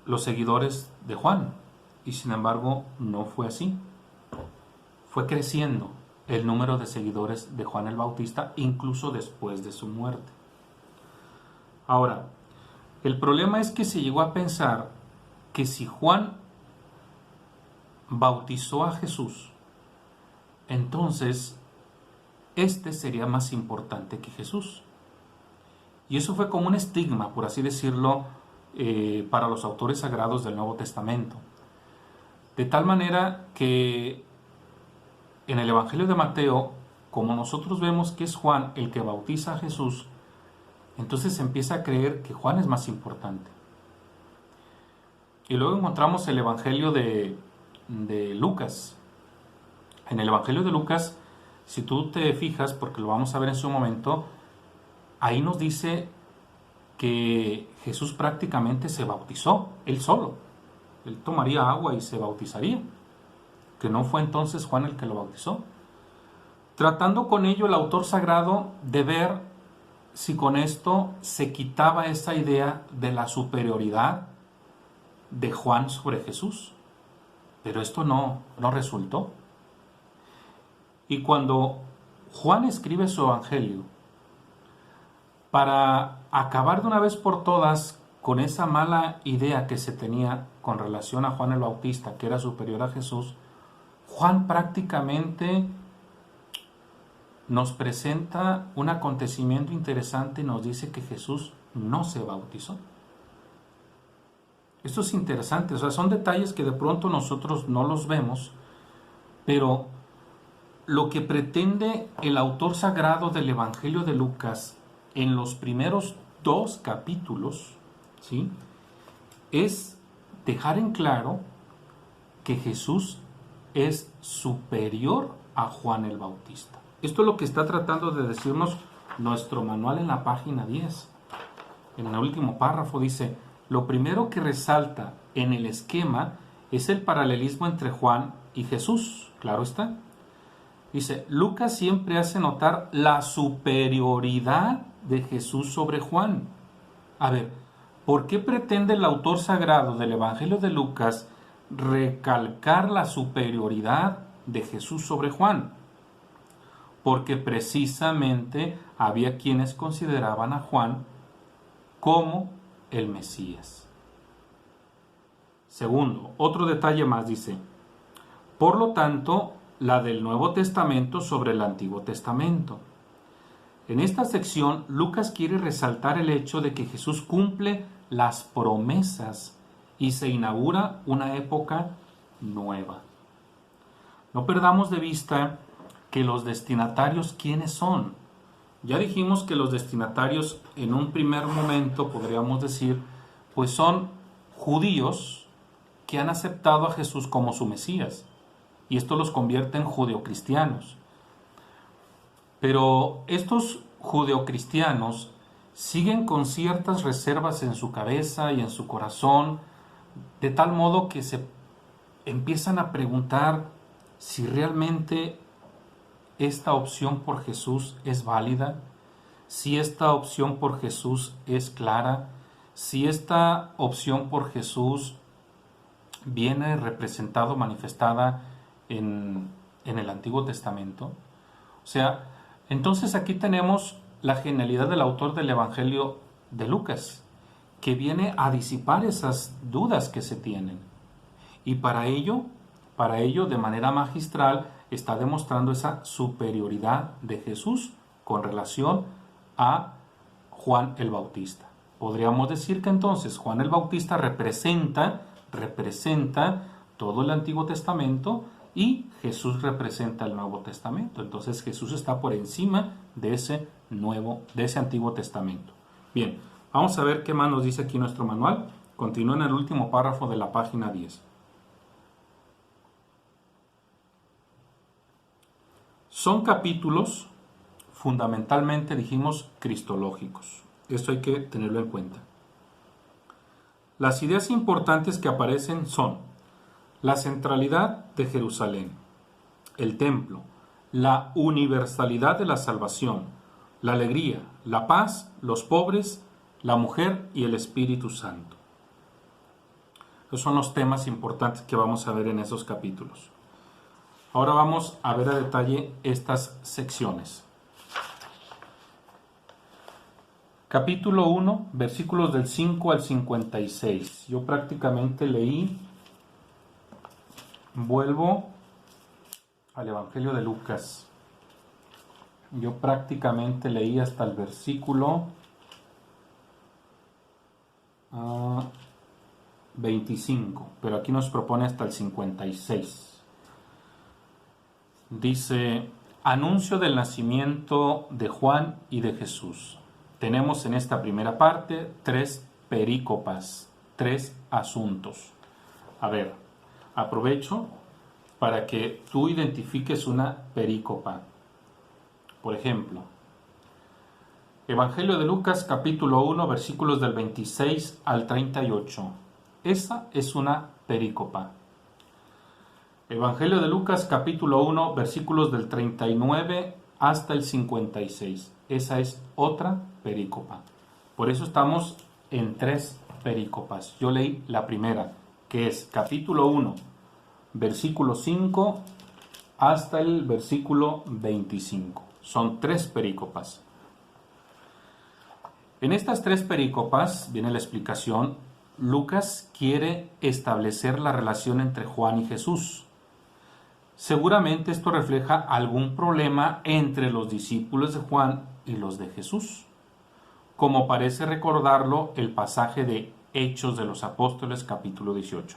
los seguidores de Juan, y sin embargo no fue así. Fue creciendo el número de seguidores de Juan el Bautista, incluso después de su muerte. Ahora, el problema es que se llegó a pensar que si Juan bautizó a Jesús, entonces este sería más importante que Jesús. Y eso fue como un estigma, por así decirlo, para los autores sagrados del Nuevo Testamento. De tal manera que en el Evangelio de Mateo, como nosotros vemos que es Juan el que bautiza a Jesús, entonces se empieza a creer que Juan es más importante. Y luego encontramos el Evangelio de Lucas. En el Evangelio de Lucas, si tú te fijas, porque lo vamos a ver en su momento, ahí nos dice que Jesús prácticamente se bautizó, él solo. Él tomaría agua y se bautizaría. Que no fue entonces Juan el que lo bautizó. Tratando con ello el autor sagrado de ver si con esto se quitaba esa idea de la superioridad de Juan sobre Jesús. Pero esto no resultó. Y cuando Juan escribe su evangelio, para acabar de una vez por todas con esa mala idea que se tenía con relación a Juan el Bautista, que era superior a Jesús, Juan prácticamente nos presenta un acontecimiento interesante y nos dice que Jesús no se bautizó. Esto es interesante, o sea, son detalles que de pronto nosotros no los vemos, pero lo que pretende el autor sagrado del Evangelio de Lucas en los primeros 2 capítulos, ¿sí?, es dejar en claro que Jesús es superior a Juan el Bautista. Esto es lo que está tratando de decirnos nuestro manual en la página 10. En el último párrafo dice: lo primero que resalta en el esquema es el paralelismo entre Juan y Jesús. Claro está. Dice, Lucas siempre hace notar la superioridad de Jesús sobre Juan. A ver, ¿por qué pretende el autor sagrado del Evangelio de Lucas recalcar la superioridad de Jesús sobre Juan? Porque precisamente había quienes consideraban a Juan como el Mesías. Segundo, otro detalle más dice, por lo tanto, la del Nuevo Testamento sobre el Antiguo Testamento. En esta sección, Lucas quiere resaltar el hecho de que Jesús cumple las promesas y se inaugura una época nueva. No perdamos de vista que los destinatarios, ¿quiénes son? Ya dijimos que los destinatarios en un primer momento, podríamos decir, pues son judíos que han aceptado a Jesús como su Mesías. Y esto los convierte en judeocristianos. Pero estos judeocristianos siguen con ciertas reservas en su cabeza y en su corazón, de tal modo que se empiezan a preguntar si realmente esta opción por Jesús es válida, si esta opción por Jesús es clara, si esta opción por Jesús viene representada, manifestada en el Antiguo Testamento. O sea, entonces aquí tenemos la genialidad del autor del Evangelio de Lucas, que viene a disipar esas dudas que se tienen. Y para ello, de manera magistral, está demostrando esa superioridad de Jesús con relación a Juan el Bautista. Podríamos decir que entonces Juan el Bautista representa todo el Antiguo Testamento y Jesús representa el Nuevo Testamento. Entonces Jesús está por encima de ese Antiguo Testamento. Bien, vamos a ver qué más nos dice aquí nuestro manual. Continúa en el último párrafo de la página 10. Son capítulos fundamentalmente, dijimos, cristológicos. Esto hay que tenerlo en cuenta. Las ideas importantes que aparecen son la centralidad de Jerusalén, el templo, la universalidad de la salvación, la alegría, la paz, los pobres, la mujer y el Espíritu Santo. Esos son los temas importantes que vamos a ver en esos capítulos. Ahora vamos a ver a detalle estas secciones. Capítulo 1, versículos del 5 al 56. Yo prácticamente vuelvo al Evangelio de Lucas. Yo prácticamente leí hasta el versículo 25, pero aquí nos propone hasta el 56. Dice, anuncio del nacimiento de Juan y de Jesús. Tenemos en esta primera parte 3 perícopas, 3 asuntos. A ver, aprovecho para que tú identifiques una perícopa. Por ejemplo, Evangelio de Lucas capítulo 1 versículos del 26 al 38. Esa es una perícopa. Evangelio de Lucas capítulo 1 versículos del 39 hasta el 56. Esa es otra perícopa. Por eso estamos en 3 perícopas. Yo leí la primera, que es capítulo 1, versículo 5 hasta el versículo 25. Son 3 perícopas. En estas 3 perícopas, viene la explicación, Lucas quiere establecer la relación entre Juan y Jesús. Seguramente esto refleja algún problema entre los discípulos de Juan y los de Jesús, como parece recordarlo el pasaje de Hechos de los Apóstoles capítulo 18.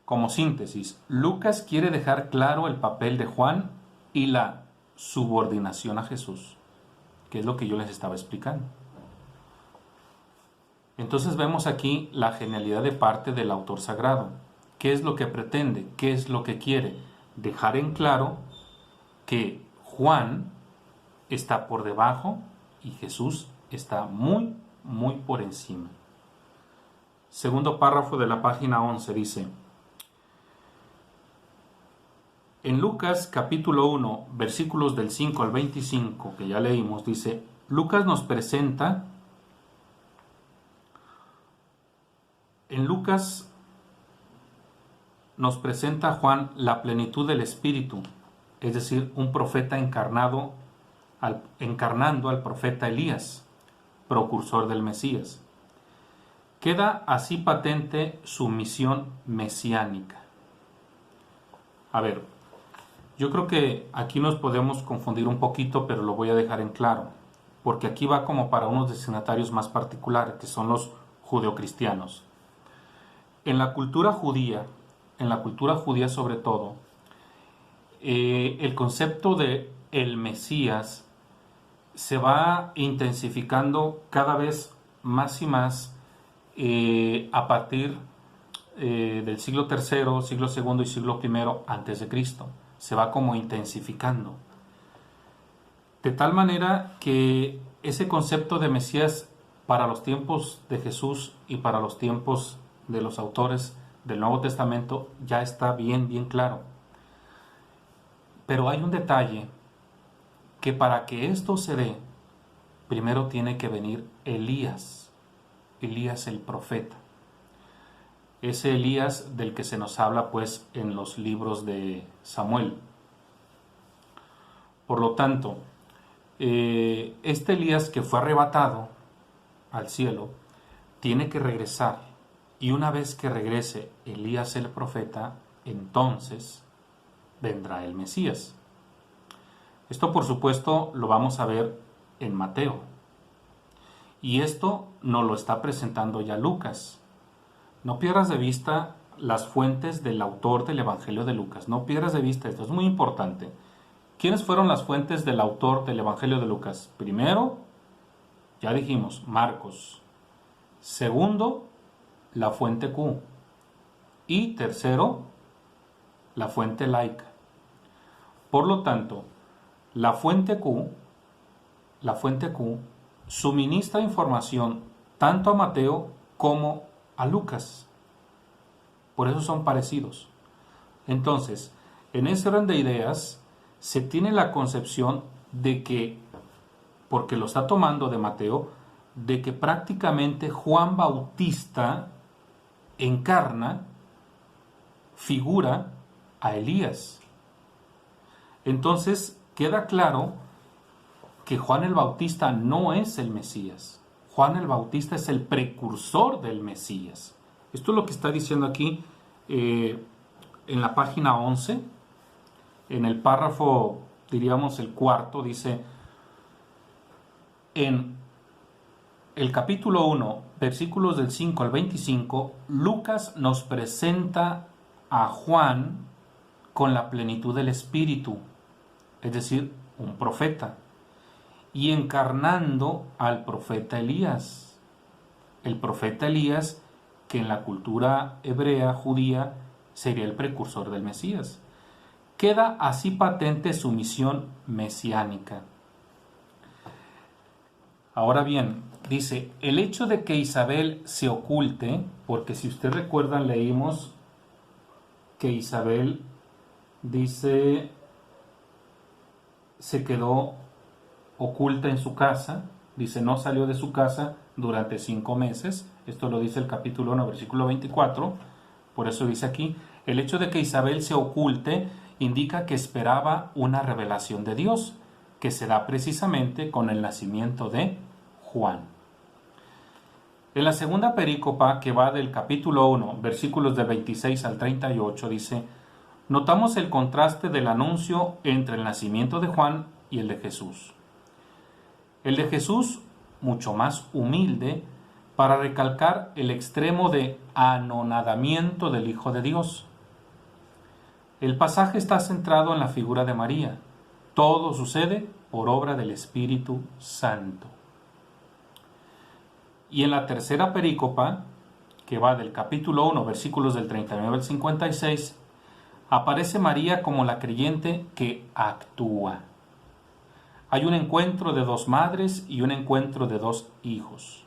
Como síntesis, Lucas quiere dejar claro el papel de Juan y la subordinación a Jesús, que es lo que yo les estaba explicando. Entonces vemos aquí la genialidad de parte del autor sagrado. ¿Qué es lo que pretende? ¿Qué es lo que quiere? Dejar en claro que Juan está por debajo y Jesús está muy, muy por encima. Segundo párrafo de la página 11 dice, en Lucas capítulo 1, versículos del 5 al 25, que ya leímos, dice, en Lucas nos presenta a Juan la plenitud del Espíritu, es decir, un profeta encarnando al profeta Elías, precursor del Mesías. Queda así patente su misión mesiánica. A ver, yo creo que aquí nos podemos confundir un poquito, pero lo voy a dejar en claro, porque aquí va como para unos destinatarios más particulares, que son los judeocristianos. En la cultura judía sobre todo, el concepto de el Mesías se va intensificando cada vez más y más a partir del siglo III, siglo II y siglo I antes de Cristo. Se va como intensificando. De tal manera que ese concepto de Mesías para los tiempos de Jesús y para los tiempos de los autores del Nuevo Testamento ya está bien, bien claro. Pero hay un detalle, que para que esto se dé, primero tiene que venir Elías el profeta. Ese Elías del que se nos habla pues en los libros de Samuel. Por lo tanto, este Elías que fue arrebatado al cielo, tiene que regresar. Y una vez que regrese Elías el profeta, entonces vendrá el Mesías. Esto por supuesto lo vamos a ver en Mateo. Y esto nos lo está presentando ya Lucas. No pierdas de vista las fuentes del autor del Evangelio de Lucas. No pierdas de vista esto, es muy importante. ¿Quiénes fueron las fuentes del autor del Evangelio de Lucas? Primero, ya dijimos, Marcos. Segundo, la fuente Q. Y tercero, la fuente laica. Por lo tanto, la fuente Q suministra información tanto a Mateo como a Lucas. Por eso son parecidos. Entonces, en ese orden de ideas, se tiene la concepción de que, porque lo está tomando de Mateo, de que prácticamente Juan Bautista encarna, figura a Elías. Entonces, queda claro que Juan el Bautista no es el Mesías. Juan el Bautista es el precursor del Mesías. Esto es lo que está diciendo aquí en la página 11, en el párrafo, diríamos el cuarto, dice, en el capítulo 1, versículos del 5 al 25, Lucas nos presenta a Juan con la plenitud del Espíritu, es decir, un profeta, y encarnando al profeta Elías. El profeta Elías, que en la cultura hebrea, judía, sería el precursor del Mesías. Queda así patente su misión mesiánica. Ahora bien, dice, el hecho de que Isabel se oculte, porque si ustedes recuerdan, leímos que Isabel, dice, se quedó oculta en su casa, dice, no salió de su casa durante 5 meses, esto lo dice el capítulo 1, versículo 24, por eso dice aquí, el hecho de que Isabel se oculte indica que esperaba una revelación de Dios, que se da precisamente con el nacimiento de Juan. En la segunda perícopa, que va del capítulo 1, versículos del 26 al 38, dice, notamos el contraste del anuncio entre el nacimiento de Juan y el de Jesús. El de Jesús, mucho más humilde, para recalcar el extremo de anonadamiento del Hijo de Dios. El pasaje está centrado en la figura de María. Todo sucede por obra del Espíritu Santo. Y en la tercera perícopa, que va del capítulo 1, versículos del 39 al 56, aparece María como la creyente que actúa. Hay un encuentro de 2 madres y un encuentro de 2 hijos.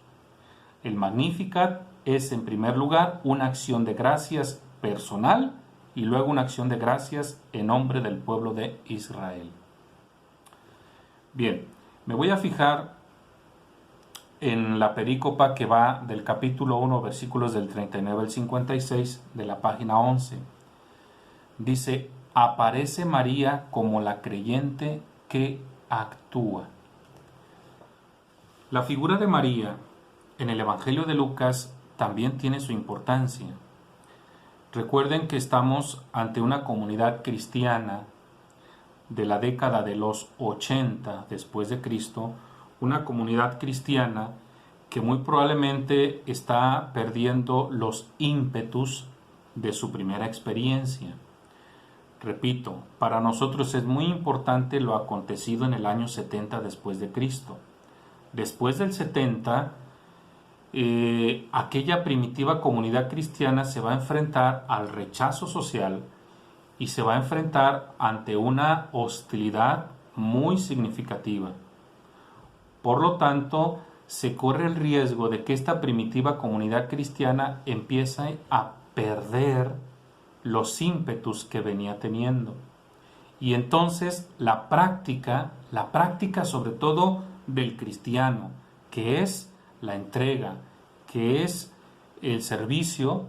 El Magnificat es, en primer lugar, una acción de gracias personal y luego una acción de gracias en nombre del pueblo de Israel. Bien, me voy a fijar en la perícopa que va del capítulo 1, versículos del 39 al 56 de la página 11. Dice, aparece María como la creyente que actúa. La figura de María en el Evangelio de Lucas también tiene su importancia. Recuerden que estamos ante una comunidad cristiana de la década de los 80 después de Cristo, una comunidad cristiana que muy probablemente está perdiendo los ímpetus de su primera experiencia. Repito, para nosotros es muy importante lo acontecido en el año 70 después de Cristo. Después del 70, aquella primitiva comunidad cristiana se va a enfrentar al rechazo social y se va a enfrentar ante una hostilidad muy significativa. Por lo tanto, se corre el riesgo de que esta primitiva comunidad cristiana empiece a perder los ímpetus que venía teniendo. Y entonces la práctica sobre todo del cristiano, que es la entrega, que es el servicio,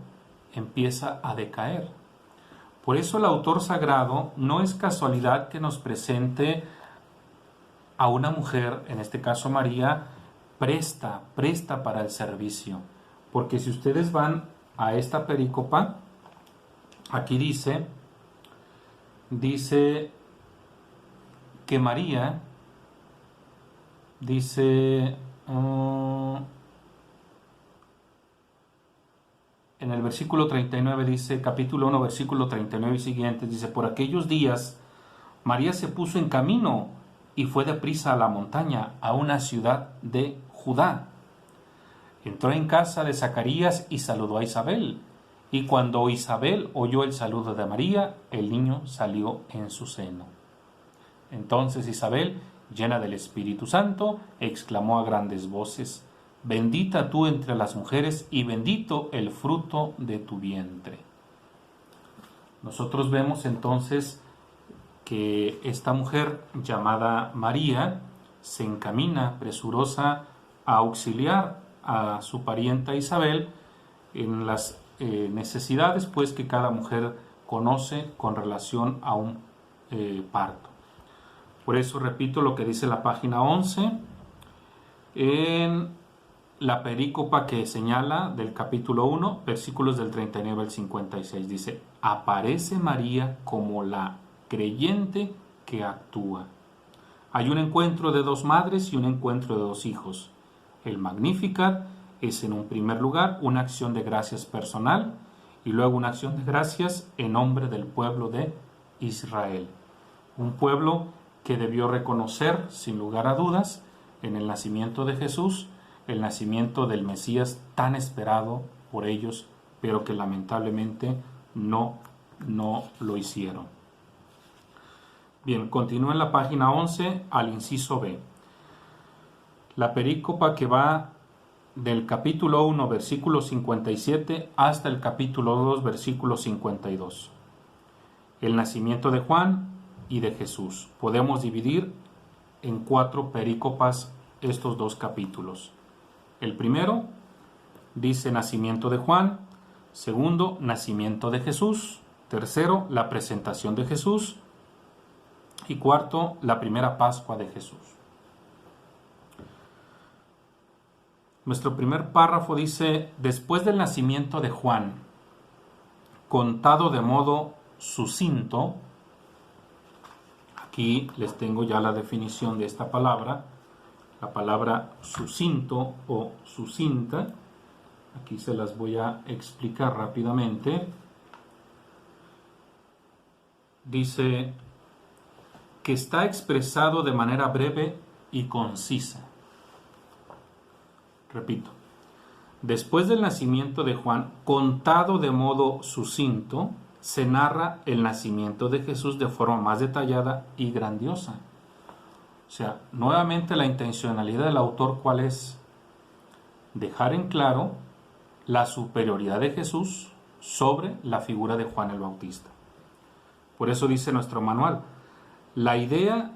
empieza a decaer. Por eso el autor sagrado no es casualidad que nos presente a una mujer, en este caso María, presta para el servicio. Porque si ustedes van a esta perícopa, aquí dice que María, dice en el versículo 39, dice, capítulo 1, versículo 39 y siguientes, dice, por aquellos días María se puso en camino y fue deprisa a la montaña, a una ciudad de Judá. Entró en casa de Zacarías y saludó a Isabel. Y cuando Isabel oyó el saludo de María, el niño salió en su seno. Entonces Isabel, llena del Espíritu Santo, exclamó a grandes voces, bendita tú entre las mujeres y bendito el fruto de tu vientre. Nosotros vemos entonces que esta mujer llamada María se encamina presurosa a auxiliar a su parienta Isabel en las necesidades pues que cada mujer conoce con relación a un parto. Por eso repito lo que dice la página 11 en la perícopa que señala del capítulo 1, versículos del 39 al 56. Dice, aparece María como la creyente que actúa. Hay un encuentro de dos madres y un encuentro de dos hijos. El Magnificat es en un primer lugar una acción de gracias personal y luego una acción de gracias en nombre del pueblo de Israel. Un pueblo que debió reconocer sin lugar a dudas en el nacimiento de Jesús, el nacimiento del Mesías tan esperado por ellos, pero que lamentablemente no lo hicieron. Bien, continúa en la página 11 al inciso B. La perícopa que va del capítulo 1, versículo 57 hasta el capítulo 2, versículo 52. El nacimiento de Juan y de Jesús. Podemos dividir en 4 perícopas estos dos capítulos. El primero dice nacimiento de Juan, segundo, nacimiento de Jesús, tercero, la presentación de Jesús y cuarto, la primera Pascua de Jesús. Nuestro primer párrafo dice, después del nacimiento de Juan, contado de modo sucinto, aquí les tengo ya la definición de esta palabra, la palabra sucinto o sucinta, aquí se las voy a explicar rápidamente. Dice que está expresado de manera breve y concisa. Repito, después del nacimiento de Juan, contado de modo sucinto, se narra el nacimiento de Jesús de forma más detallada y grandiosa. O sea, nuevamente la intencionalidad del autor, ¿cuál es? Dejar en claro la superioridad de Jesús sobre la figura de Juan el Bautista. Por eso dice nuestro manual, la idea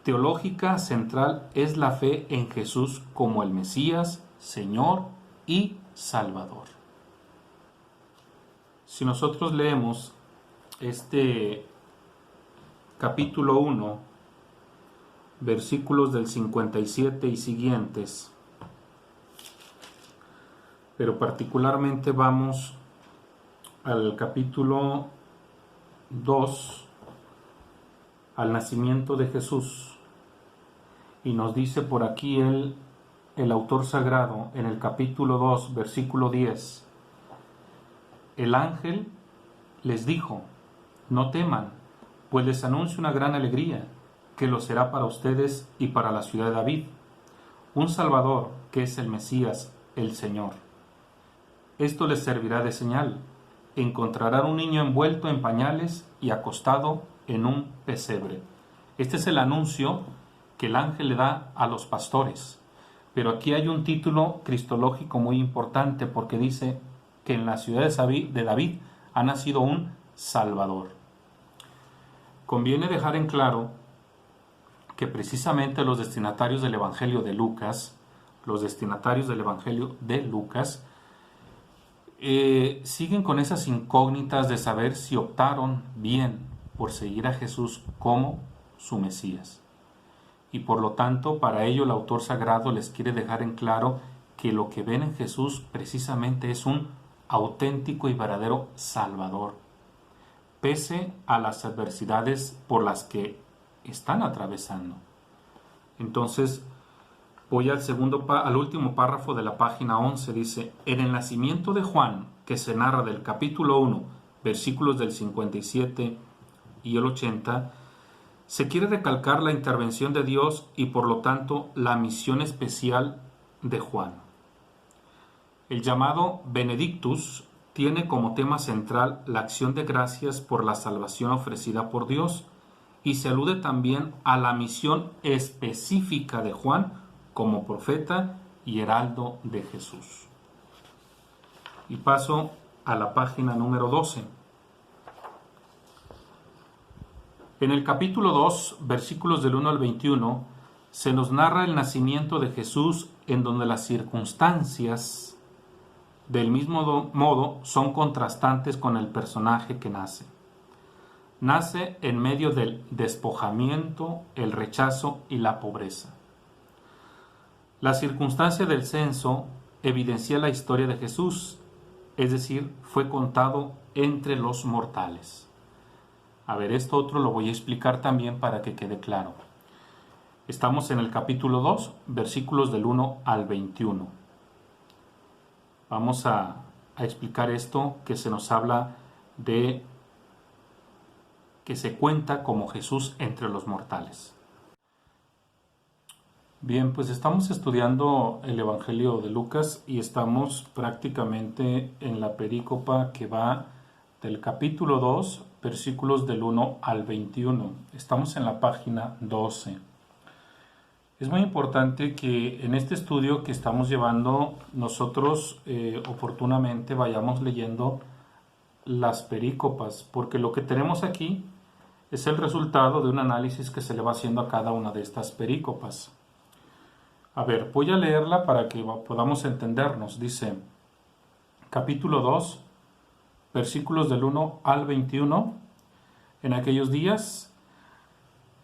teológica central es la fe en Jesús como el Mesías, Señor y Salvador. Si nosotros leemos este capítulo 1, versículos del 57 y siguientes, pero particularmente vamos al capítulo 2, al nacimiento de Jesús, y nos dice por aquí el autor sagrado en el capítulo 2, versículo 10, el ángel les dijo, No teman, pues les anuncio una gran alegría, que lo será para ustedes y para la ciudad de David, un Salvador, que es el Mesías, el Señor. Esto les servirá de señal. Encontrarán un niño envuelto en pañales y acostado en un pesebre. Este es el anuncio que el ángel le da a los pastores. Pero aquí hay un título cristológico muy importante porque dice que en la ciudad de David ha nacido un Salvador. Conviene dejar en claro que precisamente los destinatarios del Evangelio de Lucas, siguen con esas incógnitas de saber si optaron bien por seguir a Jesús como su Mesías. Y por lo tanto, para ello el autor sagrado les quiere dejar en claro que lo que ven en Jesús precisamente es un auténtico y verdadero Salvador, pese a las adversidades por las que están atravesando. Entonces, voy al último párrafo de la página 11, dice: en el nacimiento de Juan, que se narra del capítulo 1, versículos del 57 y el 80, se quiere recalcar la intervención de Dios y por lo tanto la misión especial de Juan. El llamado Benedictus tiene como tema central la acción de gracias por la salvación ofrecida por Dios y se alude también a la misión específica de Juan como profeta y heraldo de Jesús. Y paso a la página número 12. En el capítulo 2, versículos del 1 al 21, se nos narra el nacimiento de Jesús, en donde las circunstancias del mismo modo son contrastantes con el personaje que nace. Nace en medio del despojamiento, el rechazo y la pobreza. La circunstancia del censo evidencia la historia de Jesús, es decir, fue contado entre los mortales. A ver, esto otro lo voy a explicar también para que quede claro. Estamos en el capítulo 2, versículos del 1 al 21. Vamos a explicar esto que se nos habla de que se cuenta como Jesús entre los mortales. Bien, pues estamos estudiando el Evangelio de Lucas y estamos prácticamente en la perícopa que va del capítulo 2, versículos del 1 al 21. Estamos en la página 12. Es muy importante que en este estudio que estamos llevando nosotros oportunamente vayamos leyendo las perícopas, porque lo que tenemos aquí es el resultado de un análisis que se le va haciendo a cada una de estas perícopas. A ver, voy a leerla para que podamos entendernos. Dice, capítulo 2, versículos del 1 al 21. En aquellos días,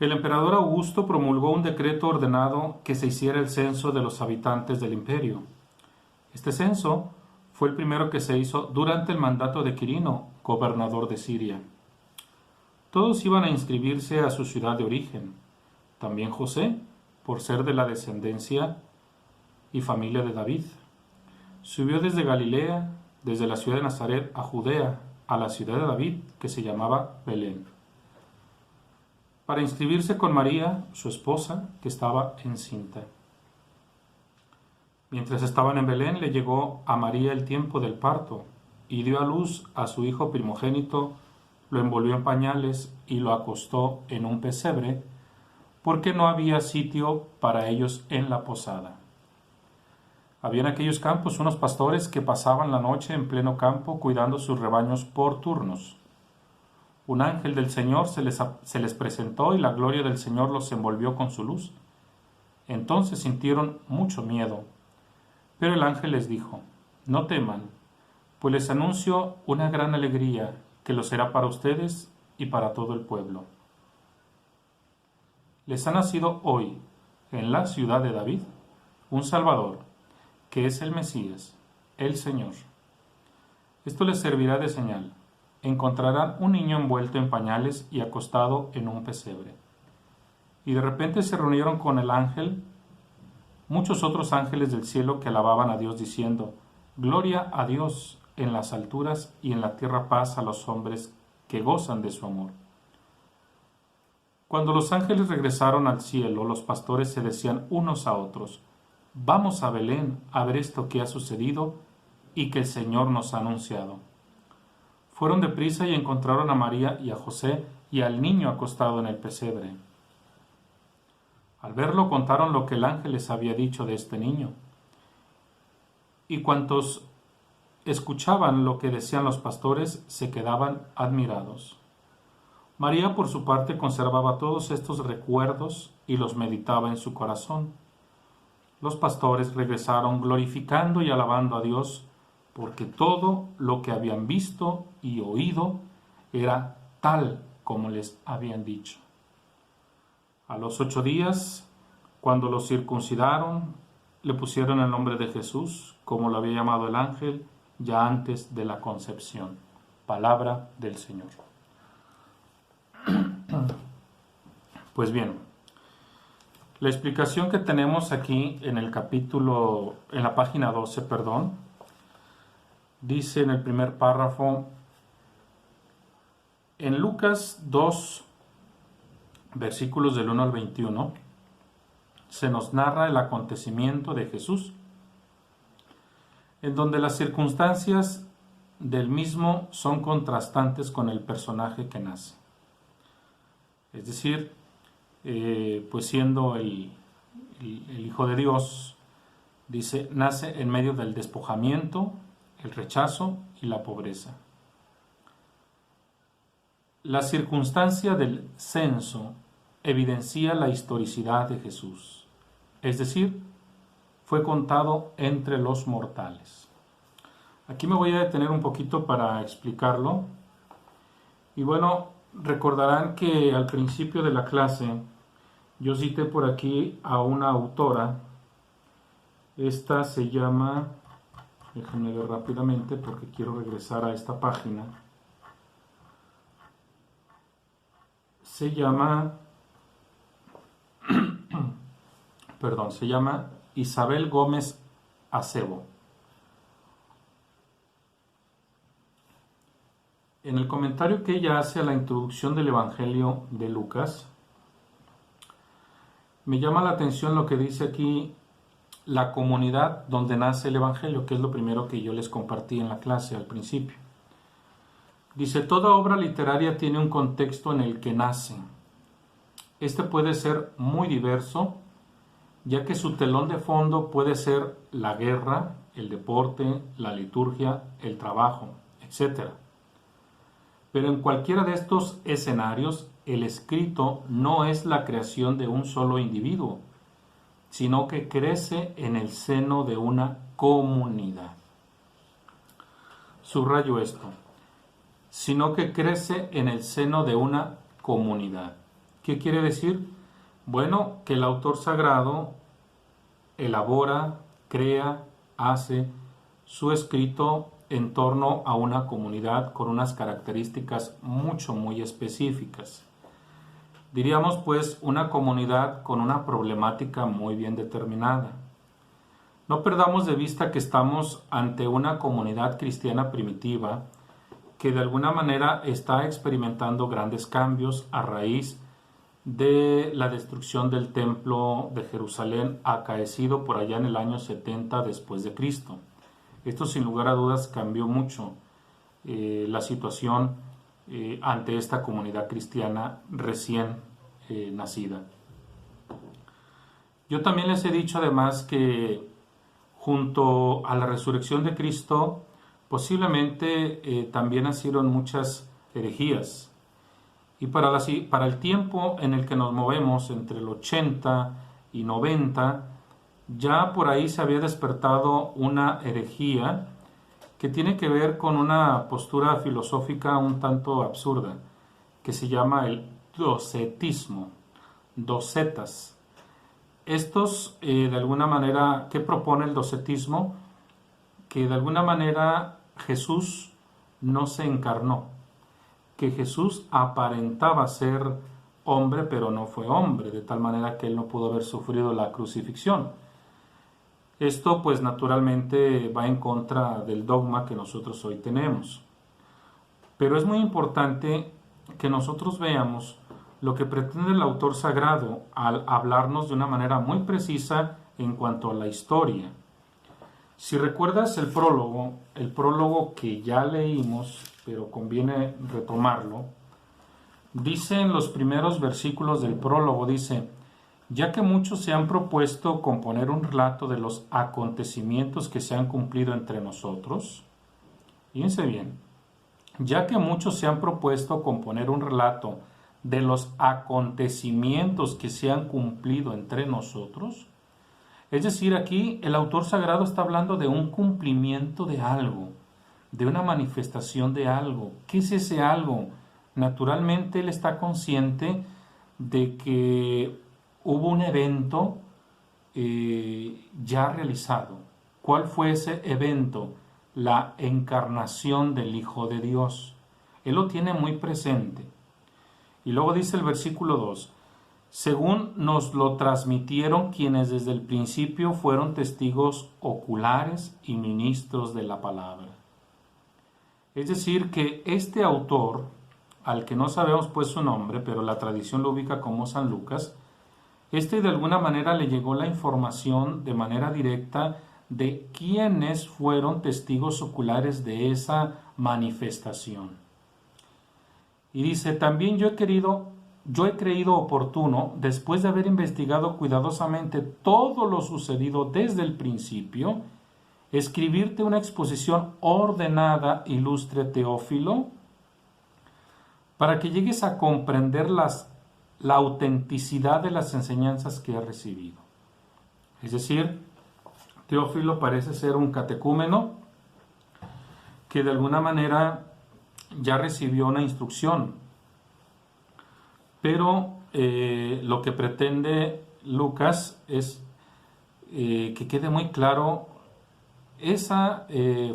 el emperador Augusto promulgó un decreto ordenado que se hiciera el censo de los habitantes del imperio. Este censo fue el primero que se hizo durante el mandato de Quirino, gobernador de Siria. Todos iban a inscribirse a su ciudad de origen. También José, por ser de la descendencia y familia de David. Subió desde Galilea, desde la ciudad de Nazaret a Judea, a la ciudad de David, que se llamaba Belén, para inscribirse con María, su esposa, que estaba encinta. Mientras estaban en Belén, le llegó a María el tiempo del parto, y dio a luz a su hijo primogénito, lo envolvió en pañales y lo acostó en un pesebre, porque no había sitio para ellos en la posada. Había en aquellos campos unos pastores que pasaban la noche en pleno campo cuidando sus rebaños por turnos. Un ángel del Señor se les presentó y la gloria del Señor los envolvió con su luz. Entonces sintieron mucho miedo. Pero el ángel les dijo, no teman, pues les anuncio una gran alegría que lo será para ustedes y para todo el pueblo. Les ha nacido hoy, en la ciudad de David, un Salvador, que es el Mesías, el Señor. Esto les servirá de señal. Encontrarán un niño envuelto en pañales y acostado en un pesebre. Y de repente se reunieron con el ángel muchos otros ángeles del cielo que alababan a Dios diciendo, Gloria a Dios en las alturas y en la tierra paz a los hombres que gozan de su amor. Cuando los ángeles regresaron al cielo, los pastores se decían unos a otros: «Vamos a Belén a ver esto que ha sucedido y que el Señor nos ha anunciado». Fueron deprisa y encontraron a María y a José y al niño acostado en el pesebre. Al verlo contaron lo que el ángel les había dicho de este niño. Y cuantos escuchaban lo que decían los pastores se quedaban admirados. María, por su parte, conservaba todos estos recuerdos y los meditaba en su corazón. Los pastores regresaron glorificando y alabando a Dios, porque todo lo que habían visto y oído era tal como les habían dicho. A los 8 días, cuando lo circuncidaron, le pusieron el nombre de Jesús, como lo había llamado el ángel, ya antes de la concepción. Palabra del Señor. Pues bien, la explicación que tenemos aquí en el capítulo, en la página 12, dice en el primer párrafo: en Lucas 2, versículos del 1 al 21, se nos narra el acontecimiento de Jesús, en donde las circunstancias del mismo son contrastantes con el personaje que nace. Es decir, pues siendo el Hijo de Dios, dice, nace en medio del despojamiento, el rechazo y la pobreza. La circunstancia del censo evidencia la historicidad de Jesús, es decir, fue contado entre los mortales. Aquí me voy a detener un poquito para explicarlo. Y bueno, recordarán que al principio de la clase yo cité por aquí a una autora. Esta se llama, déjenme ver rápidamente porque quiero regresar a esta página. Se llama Isabel Gómez Acebo. En el comentario que ella hace a la introducción del Evangelio de Lucas, me llama la atención lo que dice aquí, la comunidad donde nace el Evangelio, que es lo primero que yo les compartí en la clase al principio. Dice, toda obra literaria tiene un contexto en el que nace. Este puede ser muy diverso, ya que su telón de fondo puede ser la guerra, el deporte, la liturgia, el trabajo, etc. Pero en cualquiera de estos escenarios, el escrito no es la creación de un solo individuo, sino que crece en el seno de una comunidad. Subrayo esto, sino que crece en el seno de una comunidad. ¿Qué quiere decir? Bueno, que el autor sagrado elabora, crea, hace su escrito en torno a una comunidad con unas características muy específicas. Diríamos pues una comunidad con una problemática muy bien determinada. No perdamos de vista que estamos ante una comunidad cristiana primitiva que de alguna manera está experimentando grandes cambios a raíz de la destrucción del templo de Jerusalén acaecido por allá en el año 70 después de Cristo. Esto sin lugar a dudas cambió mucho la situación ante esta comunidad cristiana recién nacida. Yo también les he dicho además que junto a la resurrección de Cristo posiblemente también nacieron muchas herejías. Y para el tiempo en el que nos movemos, entre el 80 y 90, ya por ahí se había despertado una herejía que tiene que ver con una postura filosófica un tanto absurda, que se llama el docetismo, docetas. Estos, de alguna manera, ¿qué propone el docetismo? Que de alguna manera Jesús no se encarnó, que Jesús aparentaba ser hombre, pero no fue hombre, de tal manera que él no pudo haber sufrido la crucifixión. Esto, pues, naturalmente va en contra del dogma que nosotros hoy tenemos. Pero es muy importante que nosotros veamos lo que pretende el autor sagrado al hablarnos de una manera muy precisa en cuanto a la historia. Si recuerdas el prólogo que ya leímos, pero conviene retomarlo, dice en los primeros versículos del prólogo, dice: ya que muchos se han propuesto componer un relato de los acontecimientos que se han cumplido entre nosotros, fíjense bien, ya que muchos se han propuesto componer un relato de los acontecimientos que se han cumplido entre nosotros, es decir, aquí el autor sagrado está hablando de un cumplimiento de algo, de una manifestación de algo. ¿Qué es ese algo? Naturalmente él está consciente de que hubo un evento ya realizado. ¿Cuál fue ese evento? La encarnación del Hijo de Dios. Él lo tiene muy presente. Y luego dice el versículo 2: según nos lo transmitieron quienes desde el principio fueron testigos oculares y ministros de la palabra. Es decir, que este autor, al que no sabemos pues su nombre, pero la tradición lo ubica como San Lucas, de alguna manera le llegó la información de manera directa de quienes fueron testigos oculares de esa manifestación. Y dice: también yo he creído oportuno, después de haber investigado cuidadosamente todo lo sucedido desde el principio, escribirte una exposición ordenada, ilustre Teófilo, para que llegues a comprender la autenticidad de las enseñanzas que he recibido. Es decir, Teófilo parece ser un catecúmeno que de alguna manera ya recibió una instrucción, pero lo que pretende Lucas es que quede muy claro esa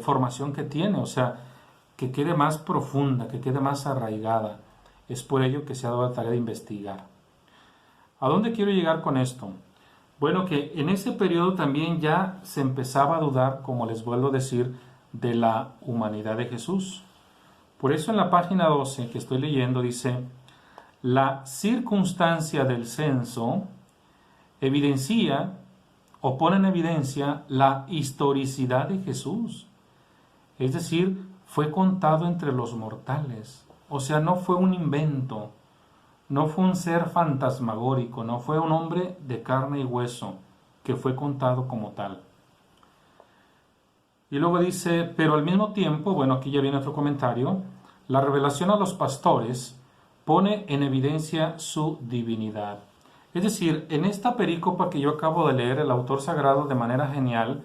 formación que tiene, o sea, que quede más profunda, que quede más arraigada. Es por ello que se ha dado la tarea de investigar. ¿A dónde quiero llegar con esto? Bueno, que en ese periodo también ya se empezaba a dudar, como les vuelvo a decir, de la humanidad de Jesús. Por eso en la página 12 que estoy leyendo dice: la circunstancia del censo evidencia o pone en evidencia la historicidad de Jesús. Es decir, fue contado entre los mortales. O sea, no fue un invento, no fue un ser fantasmagórico, no fue un hombre de carne y hueso que fue contado como tal. Y luego dice: pero al mismo tiempo, bueno, aquí ya viene otro comentario, la revelación a los pastores pone en evidencia su divinidad. Es decir, en esta perícopa que yo acabo de leer, el autor sagrado de manera genial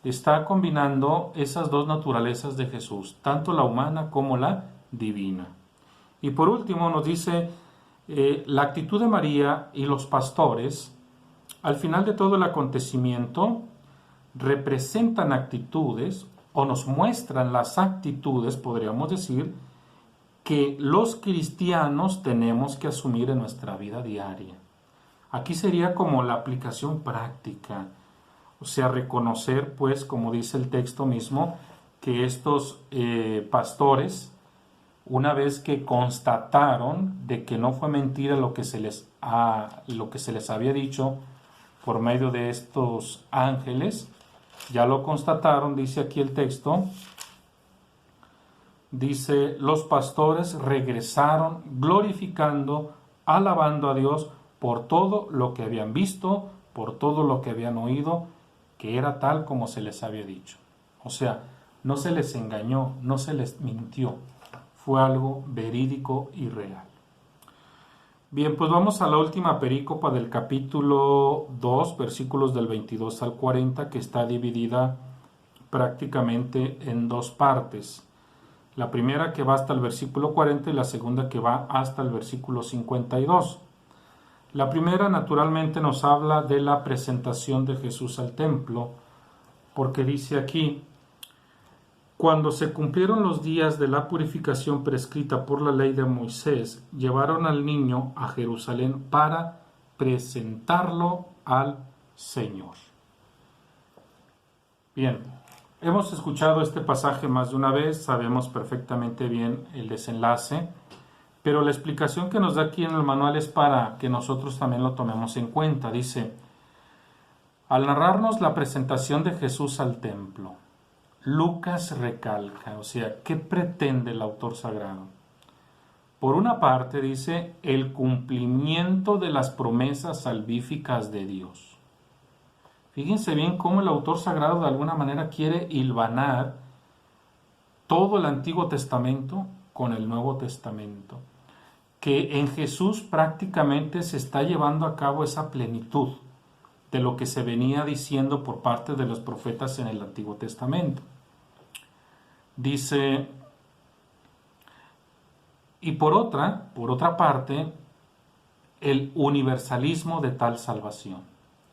está combinando esas dos naturalezas de Jesús, tanto la humana como la divina. Y por último nos dice, la actitud de María y los pastores, al final de todo el acontecimiento, representan actitudes o nos muestran las actitudes, podríamos decir, que los cristianos tenemos que asumir en nuestra vida diaria. Aquí sería como la aplicación práctica, o sea, reconocer, pues, como dice el texto mismo, que estos pastores, una vez que constataron de que no fue mentira lo que se les había dicho por medio de estos ángeles, ya lo constataron, dice aquí el texto, dice: los pastores regresaron glorificando, alabando a Dios por todo lo que habían visto, por todo lo que habían oído, que era tal como se les había dicho. O sea, no se les engañó, no se les mintió, fue algo verídico y real. Bien, pues vamos a la última perícopa del capítulo 2, versículos del 22 al 40, que está dividida prácticamente en dos partes. La primera que va hasta el versículo 40 y la segunda que va hasta el versículo 52. La primera naturalmente nos habla de la presentación de Jesús al templo, porque dice aquí: cuando se cumplieron los días de la purificación prescrita por la ley de Moisés, llevaron al niño a Jerusalén para presentarlo al Señor. Bien, Hemos escuchado este pasaje más de una vez, sabemos perfectamente bien el desenlace, pero la explicación que nos da aquí en el manual es para que nosotros también lo tomemos en cuenta. Dice, al narrarnos la presentación de Jesús al templo, Lucas recalca, o sea, ¿qué pretende el autor sagrado? Por una parte dice el cumplimiento de las promesas salvíficas de Dios. Fíjense bien cómo el autor sagrado de alguna manera quiere hilvanar todo el Antiguo Testamento con el Nuevo Testamento. Que en Jesús prácticamente se está llevando a cabo esa plenitud de lo que se venía diciendo por parte de los profetas en el Antiguo Testamento. Dice, y por otra parte, el universalismo de tal salvación.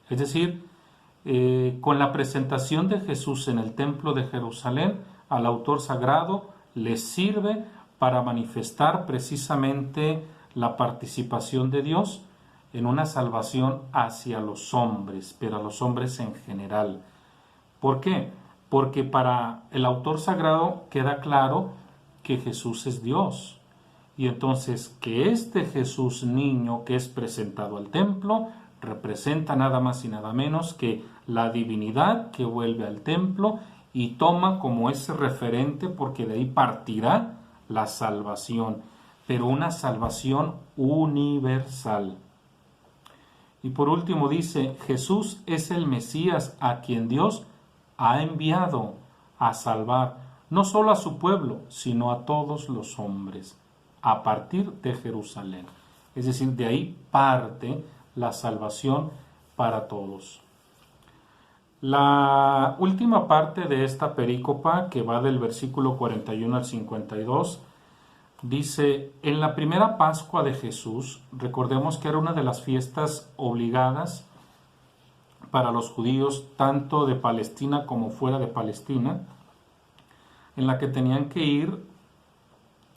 Es decir, con la presentación de Jesús en el templo de Jerusalén, al autor sagrado le sirve para manifestar precisamente la participación de Dios en una salvación hacia los hombres, pero a los hombres en general. ¿Por qué? Porque para el autor sagrado queda claro que Jesús es Dios. Y entonces que este Jesús niño que es presentado al templo representa nada más y nada menos que la divinidad que vuelve al templo y toma como ese referente, porque de ahí partirá la salvación, pero una salvación universal. Y por último dice, Jesús es el Mesías a quien Dios ha enviado a salvar no solo a su pueblo, sino a todos los hombres, a partir de Jerusalén. Es decir, de ahí parte la salvación para todos. La última parte de esta perícopa, que va del versículo 41 al 52, dice, en la primera Pascua de Jesús, recordemos que era una de las fiestas obligadas para los judíos, tanto de Palestina como fuera de Palestina, en la que tenían que ir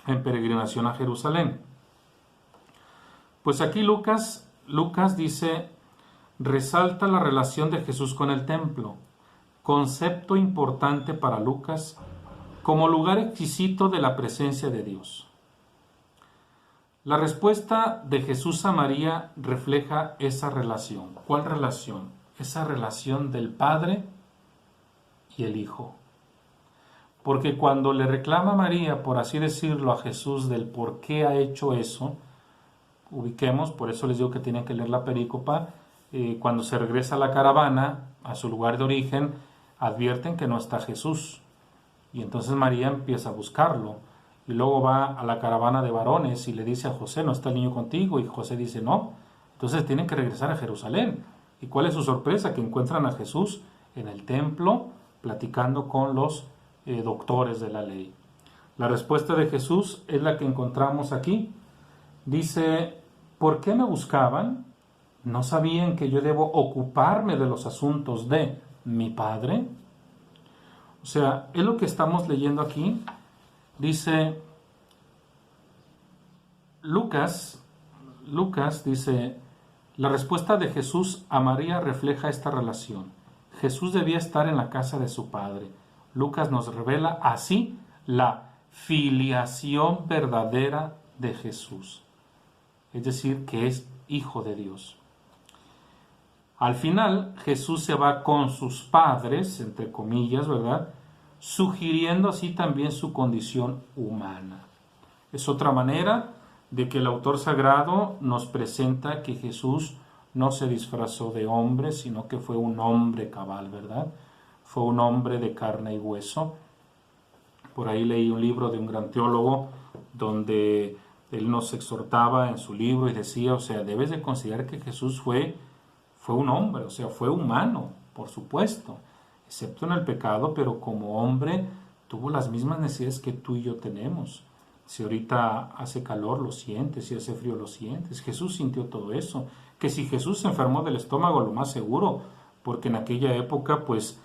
en peregrinación a Jerusalén. Pues aquí Lucas dice, resalta la relación de Jesús con el templo, concepto importante para Lucas como lugar exquisito de la presencia de Dios. La respuesta de Jesús a María refleja esa relación. ¿Cuál relación? Esa relación del Padre y el Hijo. Porque cuando le reclama María, por así decirlo, a Jesús del por qué ha hecho eso, ubiquemos, por eso les digo que tienen que leer la perícopa, cuando se regresa a la caravana, a su lugar de origen, advierten que no está Jesús. Y entonces María empieza a buscarlo. Y luego va a la caravana de varones y le dice a José, ¿no está el niño contigo? Y José dice, no. Entonces tienen que regresar a Jerusalén. ¿Y cuál es su sorpresa? Que encuentran a Jesús en el templo, platicando con los doctores de la ley. La respuesta de Jesús es la que encontramos aquí. Dice, ¿por qué me buscaban? ¿No sabían que yo debo ocuparme de los asuntos de mi Padre? O sea, es lo que estamos leyendo aquí. Dice, Lucas dice, la respuesta de Jesús a María refleja esta relación. Jesús debía estar en la casa de su Padre. Lucas nos revela así la filiación verdadera de Jesús. Es decir, que es Hijo de Dios. Al final, Jesús se va con sus padres, entre comillas, ¿verdad?, sugiriendo así también su condición humana. Es otra manera de que el autor sagrado nos presenta que Jesús no se disfrazó de hombre, sino que fue un hombre cabal, ¿verdad? Fue un hombre de carne y hueso. Por ahí leí un libro de un gran teólogo donde él nos exhortaba en su libro y decía, o sea, debes de considerar que Jesús fue un hombre, o sea, fue humano, por supuesto, excepto en el pecado, pero como hombre tuvo las mismas necesidades que tú y yo tenemos. Si ahorita hace calor, lo sientes, si hace frío, lo sientes. Jesús sintió todo eso. Que si Jesús se enfermó del estómago, lo más seguro, porque en aquella época, pues,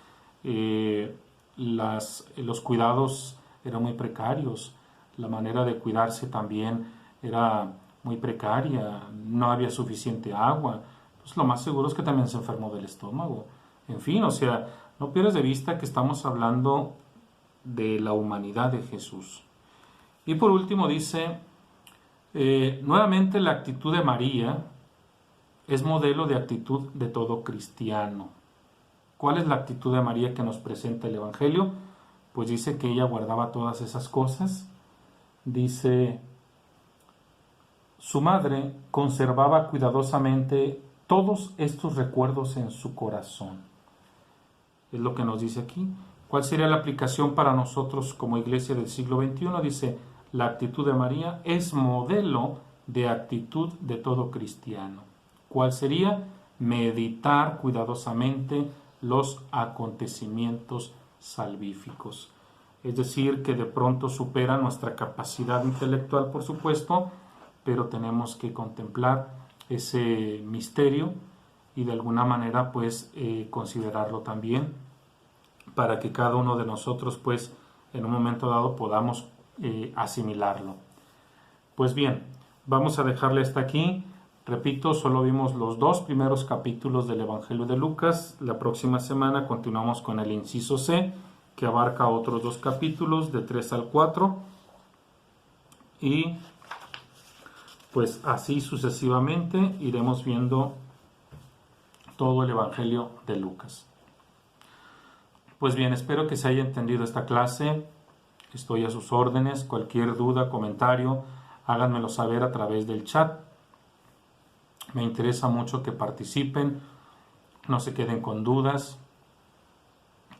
los cuidados eran muy precarios, la manera de cuidarse también era muy precaria, no había suficiente agua. Pues lo más seguro es que también se enfermó del estómago. En fin, o sea, No pierdas de vista que estamos hablando de la humanidad de Jesús. Y por último dice, nuevamente la actitud de María es modelo de actitud de todo cristiano. ¿Cuál es la actitud de María que nos presenta el Evangelio? Pues dice que ella guardaba todas esas cosas. Dice, su madre conservaba cuidadosamente todos estos recuerdos en su corazón. Es lo que nos dice aquí. ¿Cuál sería la aplicación para nosotros como iglesia del siglo XXI? Dice, la actitud de María es modelo de actitud de todo cristiano. ¿Cuál sería? Meditar cuidadosamente los acontecimientos salvíficos. Es decir, que de pronto supera nuestra capacidad intelectual, por supuesto, pero tenemos que contemplar ese misterio y de alguna manera pues considerarlo también para que cada uno de nosotros pues en un momento dado podamos asimilarlo. Pues bien, vamos a dejarle hasta aquí. Repito, solo vimos los 2 primeros capítulos del Evangelio de Lucas. La próxima semana continuamos con el inciso C, que abarca otros 2 capítulos, de 3 al 4. Y pues así sucesivamente iremos viendo todo el Evangelio de Lucas. Pues bien, espero que se haya entendido esta clase. Estoy a sus órdenes. Cualquier duda, comentario, háganmelo saber a través del chat. Me interesa mucho que participen, no se queden con dudas.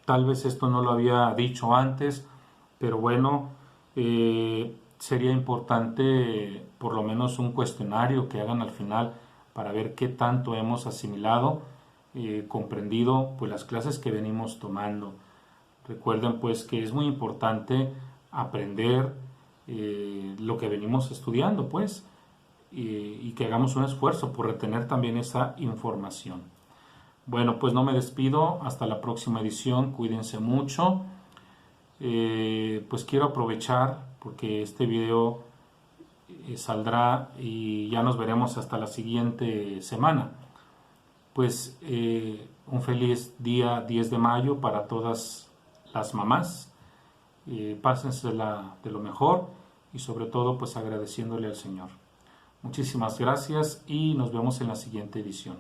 Tal vez esto no lo había dicho antes, pero bueno, sería importante por lo menos un cuestionario que hagan al final para ver qué tanto hemos asimilado, comprendido pues las clases que venimos tomando. Recuerden pues que es muy importante aprender lo que venimos estudiando pues y que hagamos un esfuerzo por retener también esa información. Bueno, pues no me despido, hasta la próxima edición, cuídense mucho. Pues quiero aprovechar porque este video saldrá y ya nos veremos hasta la siguiente semana. Pues un feliz día 10 de mayo para todas las mamás. Pásensela de lo mejor y sobre todo pues agradeciéndole al Señor. Muchísimas gracias y nos vemos en la siguiente edición.